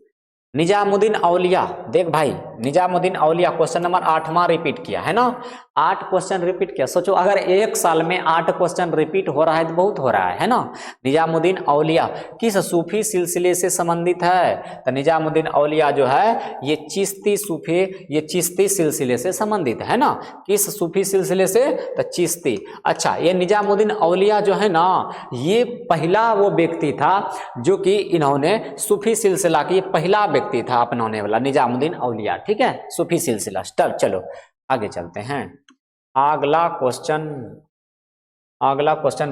निजामुद्दीन औलिया, देख भाई निजामुद्दीन औलिया क्वेश्चन नंबर 8वां रिपीट किया है ना, 8 क्वेश्चन रिपीट किया। सोचो अगर एक साल में 8 क्वेश्चन रिपीट हो रहा है तो बहुत हो रहा है ना। निजामुद्दीन औलिया किस सूफी सिलसिले से संबंधित है? तो निजामुद्दीन औलिया जो है ये चिश्ती सूफी, ये चिश्ती सिलसिले से संबंधित है ना। किस सूफी सिलसिले से? तो चिश्ती। अच्छा, ये निजामुद्दीन औलिया जो है ना, ये पहला वो व्यक्ति था जो कि इन्होंने सूफी सिलसिला की पहला व्यक्ति था अपनाने वाला, निजामुद्दीन औलिया। ठीक है, सूफी सिलसिला। चलो आगे चलते हैं। अगला क्वेश्चन,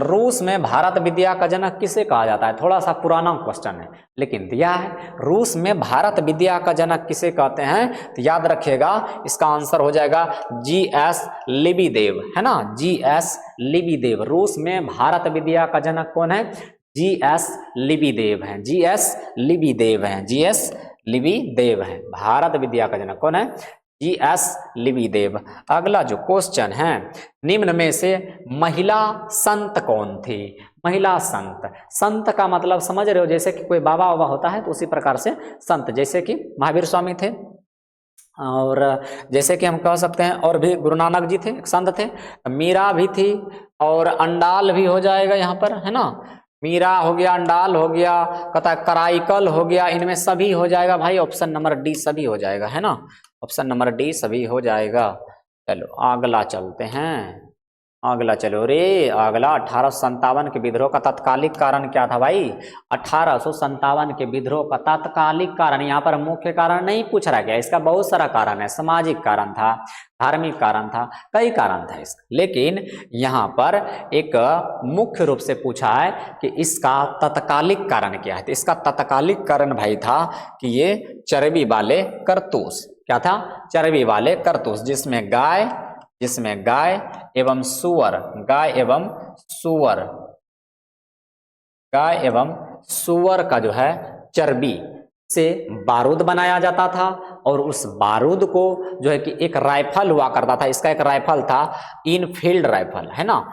रूस में भारत विद्या का जनक किसे कहा जाता है? थोड़ा सा पुराना क्वेश्चन है लेकिन दिया है। रूस में भारत विद्या का जनक किसे कहते हैं? तो याद रखिएगा इसका आंसर हो जाएगा जीएस लिबिदेव, है ना, जीएस लिबिदेव। रूस में भारत विद्या का जनक कौन है? जीएस लिबिदेव हैं, जीएस लिबिदेव हैं, जीएस लिबिदेव हैं। भारत विद्या का जनक कौन है? जीएस लिबिदेव। अगला जो क्वेश्चन है, निम्न में से महिला संत कौन थी? महिला संत, संत का मतलब समझ रहे हो, जैसे कि कोई बाबा वाबा होता है तो उसी प्रकार से संत, जैसे कि महावीर स्वामी थे, और जैसे कि हम कह सकते हैं और भी गुरु नानक जी थे, एक संत थे, मीरा भी थी, और अंडाल भी हो जाएगा यहाँ पर, है ना। मीरा हो गया, अंडाल हो गया, कथा कराइकल हो गया, इनमें सभी हो जाएगा भाई। ऑप्शन नंबर डी सभी हो जाएगा, है ना, ऑप्शन नंबर डी सभी हो जाएगा। चलो अगला चलते हैं। अगला चलो रे, अगला 1857 के विद्रोह का तात्कालिक कारण क्या था भाई? 1857 के विद्रोह का तात्कालिक कारण, यहाँ पर मुख्य कारण नहीं पूछ रहा गया, इसका बहुत सारा कारण है। सामाजिक कारण था, धार्मिक कारण था, कई कारण था इसका, लेकिन यहाँ पर एक मुख्य रूप से पूछा है कि इसका तात्कालिक कारण क्या है। तो इसका तात्कालिक कारण भाई था कि ये चर्बी वाले करतूस, क्या था? चर्बी वाले करतूस, जिसमें गाय एवं सुअर, गाय एवं सुअर का जो है चर्बी से बारूद बनाया जाता था, और उस बारूद को जो है कि एक राइफल हुआ करता था, इसका एक राइफल था, इनफील्ड राइफल, है ना,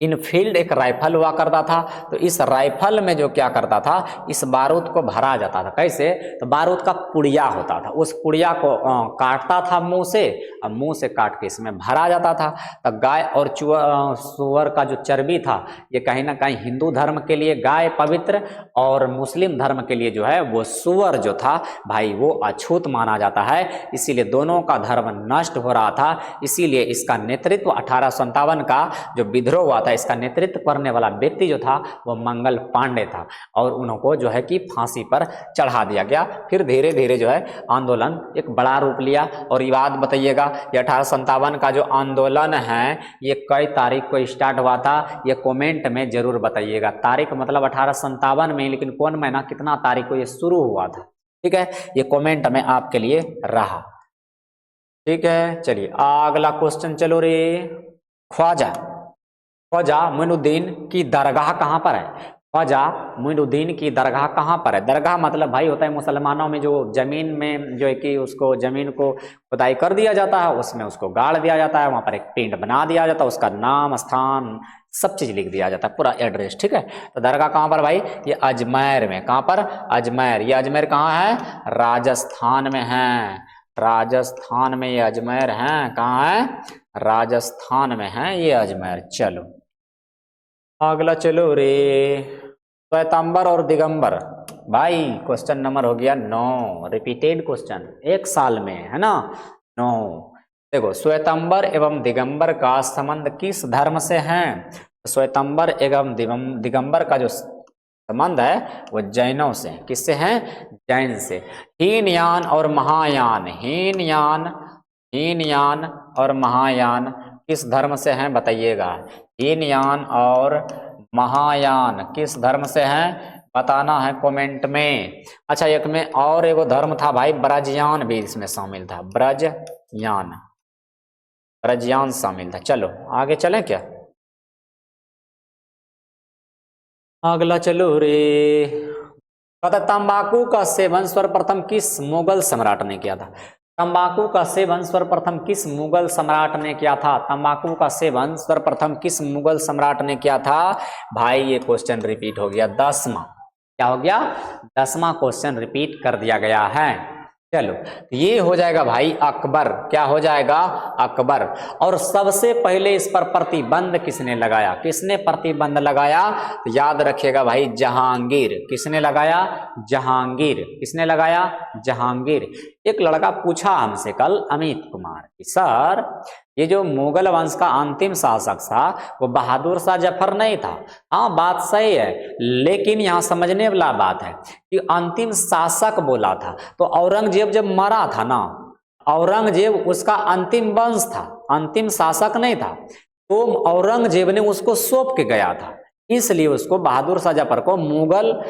इनफील्ड एक राइफल हुआ करता था। तो इस राइफल में जो क्या करता था, इस बारूद को भरा जाता था। कैसे? तो बारूद का पुड़िया होता था, उस पुड़िया को काटता था मुंह से, और मुंह से काट के इसमें भरा जाता था। तो गाय और सुअर का जो चर्बी था, ये कहीं ना कहीं हिंदू धर्म के लिए गाय पवित्र, और मुस्लिम धर्म के लिए जो है वो सुअर जो था भाई वो अछूत माना जाता है। इसीलिए दोनों का धर्म नष्ट हो रहा था। इसीलिए इसका नेतृत्व 1857 का जो विद्रोह हुआ था, इसका नेतृत्व करने वाला व्यक्ति जो था वो मंगल पांडे था, और उनको जो है कि फांसी पर चढ़ा दिया गया। फिर धीरे धीरे जो है आंदोलन एक बड़ा रूप लिया। और ये बात बताइएगा, ये 1857 का जो आंदोलन है ये कई तारीख को स्टार्ट हुआ था, ये कमेंट में जरूर बताइएगा। तारीख मतलब 1857 में, लेकिन कौन महीना कितना तारीख को ये शुरू हुआ था, ठीक है, ये कमेंट में आपके लिए रहा। ठीक है, चलिए अगला क्वेश्चन चलो रे। ख्वाजा मोइनुद्दीन की दरगाह कहाँ पर है? ख्वाजा मोइनुद्दीन की दरगाह कहाँ पर है? दरगाह मतलब भाई होता है मुसलमानों में जो जमीन में जो है कि उसको जमीन को खुदाई कर दिया जाता है, उसमें उसको गाड़ दिया जाता है, वहां पर एक पिंड बना दिया जाता है, उसका नाम, स्थान, सब चीज लिख दिया जाता है, पूरा एड्रेस। ठीक है, तो दरगाह कहाँ पर भाई? ये अजमेर में। कहाँ पर? अजमेर। ये अजमेर कहाँ है? राजस्थान में है, राजस्थान में ये अजमेर है। कहाँ है? राजस्थान में है ये अजमेर। चलो अगला चलो रे, श्वेतांबर और दिगंबर, भाई क्वेश्चन नंबर हो गया 9, रिपीटेड क्वेश्चन, एक साल में, है ना, 9। देखो, श्वेतंबर एवं दिगंबर का संबंध किस धर्म से है? श्वेतंबर एवं दिगंबर का जो संबंध है वो जैनों से। किससे है? जैन से। हीनयान और महायान, हीनयान और महायान किस धर्म से हैं बताइएगा। हीनयान और महायान किस धर्म से हैं बताना है कमेंट में। अच्छा, एक में और एगो धर्म था भाई, ब्रजयान भी इसमें शामिल था, ब्रजयान शामिल था। चलो आगे चलें क्या? अगला चलो रे। कहता तंबाकू का सेवन सर्वप्रथम किस मुगल सम्राट ने किया था? तंबाकू का सेवन सर्वप्रथम किस मुगल सम्राट ने किया था? तंबाकू का सेवन सर्वप्रथम किस मुगल सम्राट ने किया था? भाई ये क्वेश्चन रिपीट हो गया, 10वां। क्या हो गया? 10वां क्वेश्चन रिपीट कर दिया गया है। चलो, ये हो जाएगा भाई अकबर। क्या हो जाएगा? अकबर। और सबसे पहले इस पर प्रतिबंध किसने लगाया? किसने प्रतिबंध लगाया? तो याद रखिएगा भाई, जहांगीर। किसने लगाया? जहांगीर। किसने लगाया? जहांगीर। एक लड़का पूछा हमसे कल, अमित कुमार, कि सर ये जो मुगल वंश का अंतिम शासक था वो बहादुर शाह जफर नहीं था। हाँ, बात सही है, लेकिन यहाँ समझने वाला बात है कि अंतिम शासक बोला था तो औरंगजेब जब मरा था ना, औरंगजेब उसका अंतिम वंश था, अंतिम शासक नहीं था। तो औरंगजेब ने उसको सौंप के गया था, इसलिए उसको, बहादुर शाह जफर को, मुगल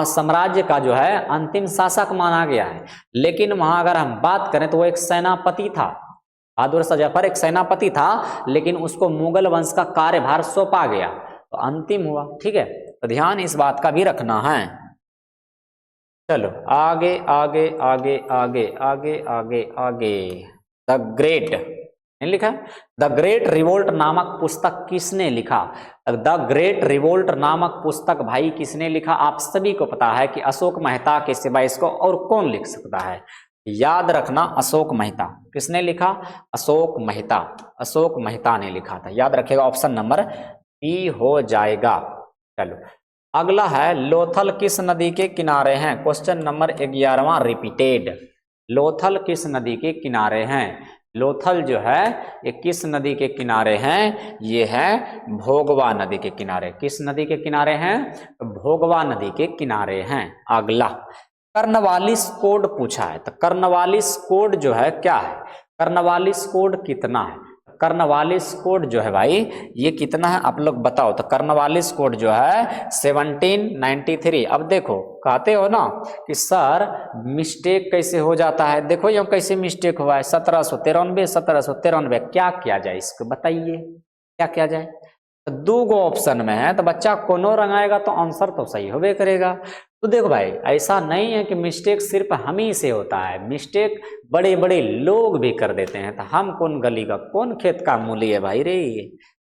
साम्राज्य का जो है अंतिम शासक माना गया है। लेकिन वहां अगर हम बात करें तो वो एक सेनापति था। बहादुर शाह जफर एक सेनापति था, लेकिन उसको मुगल वंश का कार्यभार सौंपा गया तो अंतिम हुआ। ठीक है, तो ध्यान इस बात का भी रखना है। चलो आगे आगे आगे आगे आगे आगे आगे। द ग्रेट नहीं लिखा? द ग्रेट रिवोल्ट नामक पुस्तक किसने लिखा? द ग्रेट रिवोल्ट नामक पुस्तक भाई किसने लिखा? आप सभी को पता है कि अशोक मेहता के सिवा इसको और कौन लिख सकता है? याद रखना, अशोक मेहता। किसने लिखा? अशोक मेहता। अशोक मेहता ने लिखा था, याद रखिएगा। ऑप्शन नंबर बी हो जाएगा। चलो अगला है, लोथल किस नदी के किनारे हैं? क्वेश्चन नंबर 11वां रिपीटेड। लोथल किस नदी के किनारे हैं? लोथल जो है ये किस नदी के किनारे हैं? ये है भोगवा नदी के किनारे। किस नदी के किनारे हैं? भोगवा नदी के किनारे हैं। अगला, कर्नवालिस कोड पूछा है, तो कर्नवालिस कोड जो है क्या है? कर्नवालिस कोड कितना है? कर्नवालिस कोड जो है भाई ये कितना है आप लोग बताओ। तो कर्नवालिस कोड जो है 1793। अब देखो, कहते हो ना कि सर मिस्टेक कैसे हो जाता है, देखो ये कैसे मिस्टेक हुआ है, 1793 1793। क्या किया जाए इसको बताइए, क्या किया जाए? तो दो गो ऑप्शन में है, तो बच्चा कोनो रंगाएगा तो आंसर तो सही होबे करेगा। तो देखो भाई, ऐसा नहीं है कि मिस्टेक सिर्फ हम ही से होता है, मिस्टेक बड़े बड़े लोग भी कर देते हैं। तो हम कौन गली का, कौन खेत का मूली है भाई रे ये।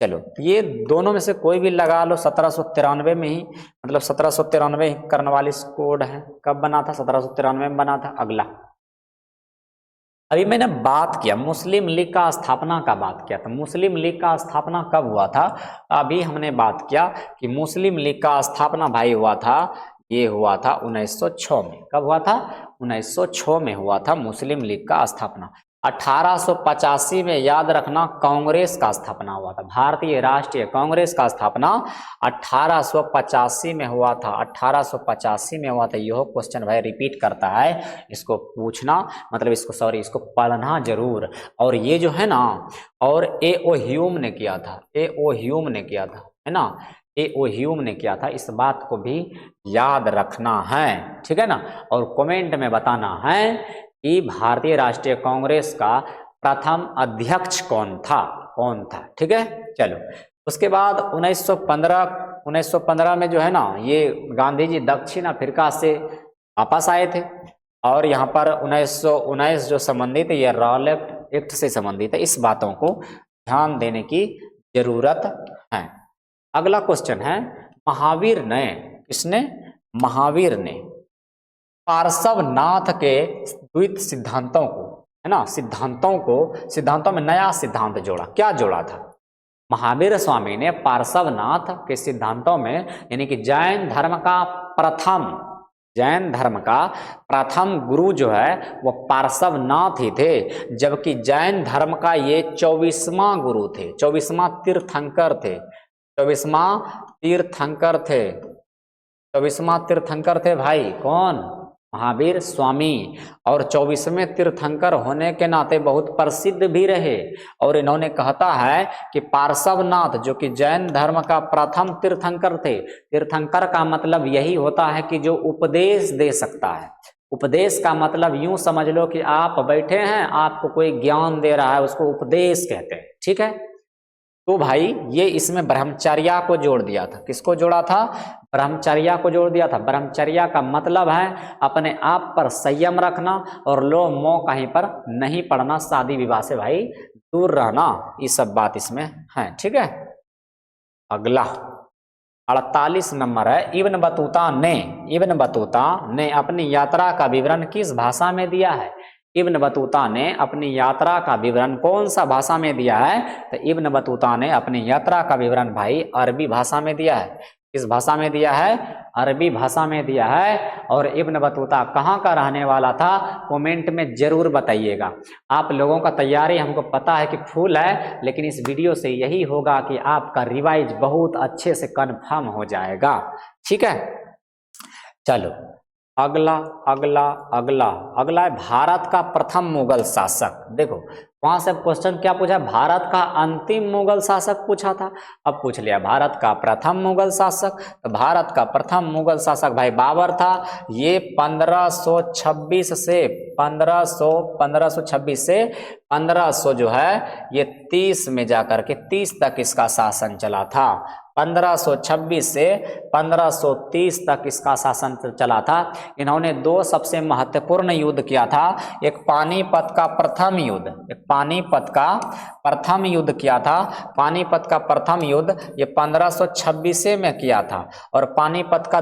चलो ये दोनों में से कोई भी लगा लो। 1793 में ही, मतलब 1793 कर्नवालिस कोड है। कब बना था? 1793 में बना था। अगला, अभी मैंने बात किया मुस्लिम लीग का स्थापना का बात किया था। मुस्लिम लीग का स्थापना कब हुआ था? अभी हमने बात किया कि मुस्लिम लीग का स्थापना भाई हुआ था, ये हुआ था 1906 में। कब हुआ था? 1906 में हुआ था मुस्लिम लीग का स्थापना। 1885 में याद रखना कांग्रेस का स्थापना हुआ था। भारतीय राष्ट्रीय कांग्रेस का स्थापना 1885 में हुआ था। 1885 में हुआ था। यह क्वेश्चन भाई रिपीट करता है, इसको पूछना, मतलब इसको पढ़ना जरूर। और ये जो है ना, और ए.ओ. ह्यूम ने किया था, ए.ओ. ह्यूम ने किया था, है ना, ए.ओ. ह्यूम ने किया था। इस बात को भी याद रखना है, ठीक है ना। और कमेंट में बताना है कि भारतीय राष्ट्रीय कांग्रेस का प्रथम अध्यक्ष कौन था, ठीक है। चलो उसके बाद 1915 में जो है ना, ये गांधी जी दक्षिण अफ्रीका से वापस आए थे। और यहाँ पर 1919 जो संबंधित है, ये रॉलेट एक्ट से संबंधित है। इस बातों को ध्यान देने की जरूरत है। अगला क्वेश्चन है, महावीर ने, किसने? महावीर ने पार्श्वनाथ के द्वैत सिद्धांतों को, है ना, सिद्धांतों में नया सिद्धांत जोड़ा। क्या जोड़ा था? महावीर स्वामी ने पार्श्वनाथ के सिद्धांतों में, यानी कि जैन धर्म का प्रथम जैन धर्म का प्रथम गुरु जो है वो पार्श्वनाथ ही थे, जबकि जैन धर्म का ये 24वां गुरु थे, 24वां तीर्थंकर थे, 24वां तीर्थंकर थे, 24वां तीर्थंकर थे भाई। कौन? महावीर स्वामी। और 24वें तीर्थंकर होने के नाते बहुत प्रसिद्ध भी रहे। और इन्होंने कहता है कि पार्श्वनाथ जो कि जैन धर्म का प्रथम तीर्थंकर थे, तीर्थंकर का मतलब यही होता है कि जो उपदेश दे सकता है। उपदेश का मतलब यूं समझ लो कि आप बैठे हैं, आपको कोई ज्ञान दे रहा है, उसको उपदेश कहते हैं, ठीक है। तो भाई ये इसमें ब्रह्मचर्या को जोड़ दिया था। किसको जोड़ा था? ब्रह्मचर्या को जोड़ दिया था। ब्रह्मचर्या का मतलब है अपने आप पर संयम रखना और लोभ मोह कहीं पर नहीं पड़ना, शादी विवाह से भाई दूर रहना, ये सब बात इसमें है, ठीक है। अगला 48 नंबर है, इब्न बतूता ने अपनी यात्रा का विवरण किस भाषा में दिया है? इब्न बतूता ने अपनी यात्रा का विवरण कौन सा भाषा में दिया है? तो इब्न बतूता ने अपनी यात्रा का विवरण भाई अरबी भाषा में दिया है। किस भाषा में दिया है? अरबी भाषा में दिया है। और इब्न बतूता कहाँ का रहने वाला था? कमेंट में जरूर बताइएगा। आप लोगों का तैयारी हमको पता है कि फुल है, लेकिन इस वीडियो से यही होगा कि आपका रिवाइज बहुत अच्छे से कंफर्म हो जाएगा, ठीक है। चलो अगला अगला अगला अगला है भारत का प्रथम मुगल शासक। देखो वहां से क्वेश्चन क्या पूछा? भारत का अंतिम मुगल शासक पूछा था, अब पूछ लिया भारत का प्रथम मुगल शासक। तो भारत का प्रथम मुगल शासक भाई बाबर था। ये 1526 से 1500 जो है ये 30 में जाकर के 30 तक इसका शासन चला था। 1526 से 1530 तक इसका शासन चला था। इन्होंने दो सबसे महत्वपूर्ण युद्ध किया था। एक पानीपत का प्रथम युद्ध किया था। पानीपत का प्रथम युद्ध ये 1526 में किया था। और पानीपत का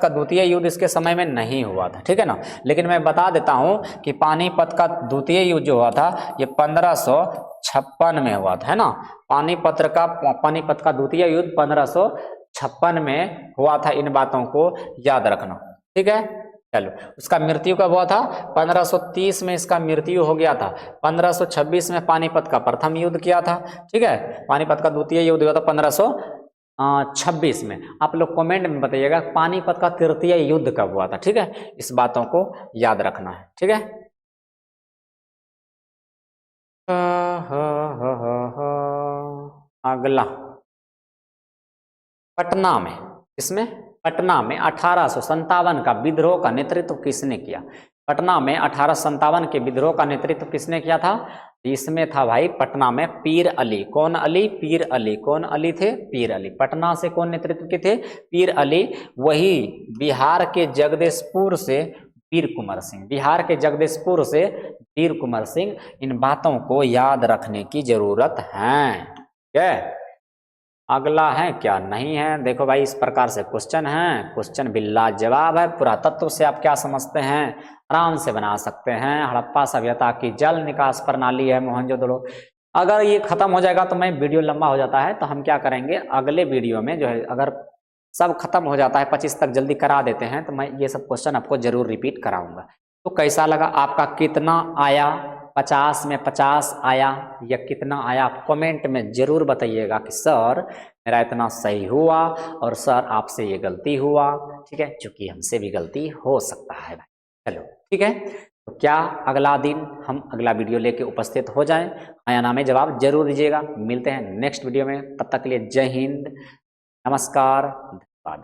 द्वितीय युद्ध इसके समय में नहीं हुआ था, ठीक है ना। लेकिन मैं बता देता हूं कि पानीपत का द्वितीय युद्ध जो हुआ था ये 1556 में हुआ था, है ना। पानीपत का द्वितीय युद्ध 1556 में हुआ था। इन बातों को याद रखना, ठीक है। चलो उसका मृत्यु कब हुआ था? 1530 में इसका मृत्यु हो गया था। 1526 में पानीपत का प्रथम युद्ध किया था, ठीक है। पानीपत का द्वितीय युद्ध हुआ था 1526 में। आप लोग कमेंट में बताइएगा पानीपत का तृतीय युद्ध कब हुआ था, ठीक है। इस बातों को याद रखना है, ठीक है। अगला पटना में 1857 का विद्रोह का नेतृत्व किसने किया? पटना में 1857 के विद्रोह का नेतृत्व किसने किया था? इसमें था भाई पटना में पीर अली। कौन अली? पीर अली। कौन अली थे? पीर अली। पटना से कौन नेतृत्व के थे? पीर अली। वही बिहार के जगदीशपुर से वीर कुंवर सिंह। बिहार के जगदीशपुर से वीर कुंवर सिंह। इन बातों को याद रखने की जरूरत है, क्या? अगला है क्या? नहीं है। देखो भाई इस प्रकार से क्वेश्चन है, क्वेश्चन भी लाजवाब है। पुरातत्व से आप क्या समझते हैं आराम से बना सकते हैं। हड़प्पा सभ्यता की जल निकास प्रणाली है मोहनजोदड़ो। अगर ये खत्म हो जाएगा तो मैं वीडियो लंबा हो जाता है, तो हम क्या करेंगे अगले वीडियो में जो है, अगर सब खत्म हो जाता है 25 तक जल्दी करा देते हैं, तो मैं ये सब क्वेश्चन आपको जरूर रिपीट कराऊंगा। तो कैसा लगा आपका? कितना आया? 50 में 50 आया या कितना आया? आप कमेंट में जरूर बताइएगा कि सर मेरा इतना सही हुआ और सर आपसे ये गलती हुआ, ठीक है। क्योंकि हमसे भी गलती हो सकता है भाई। चलो ठीक है, तो क्या अगला दिन हम अगला वीडियो लेके उपस्थित हो जाएं? हाँ या ना में जवाब जरूर दीजिएगा। मिलते हैं नेक्स्ट वीडियो में, तब तक के लिए जय हिंद, नमस्कार, धन्यवाद।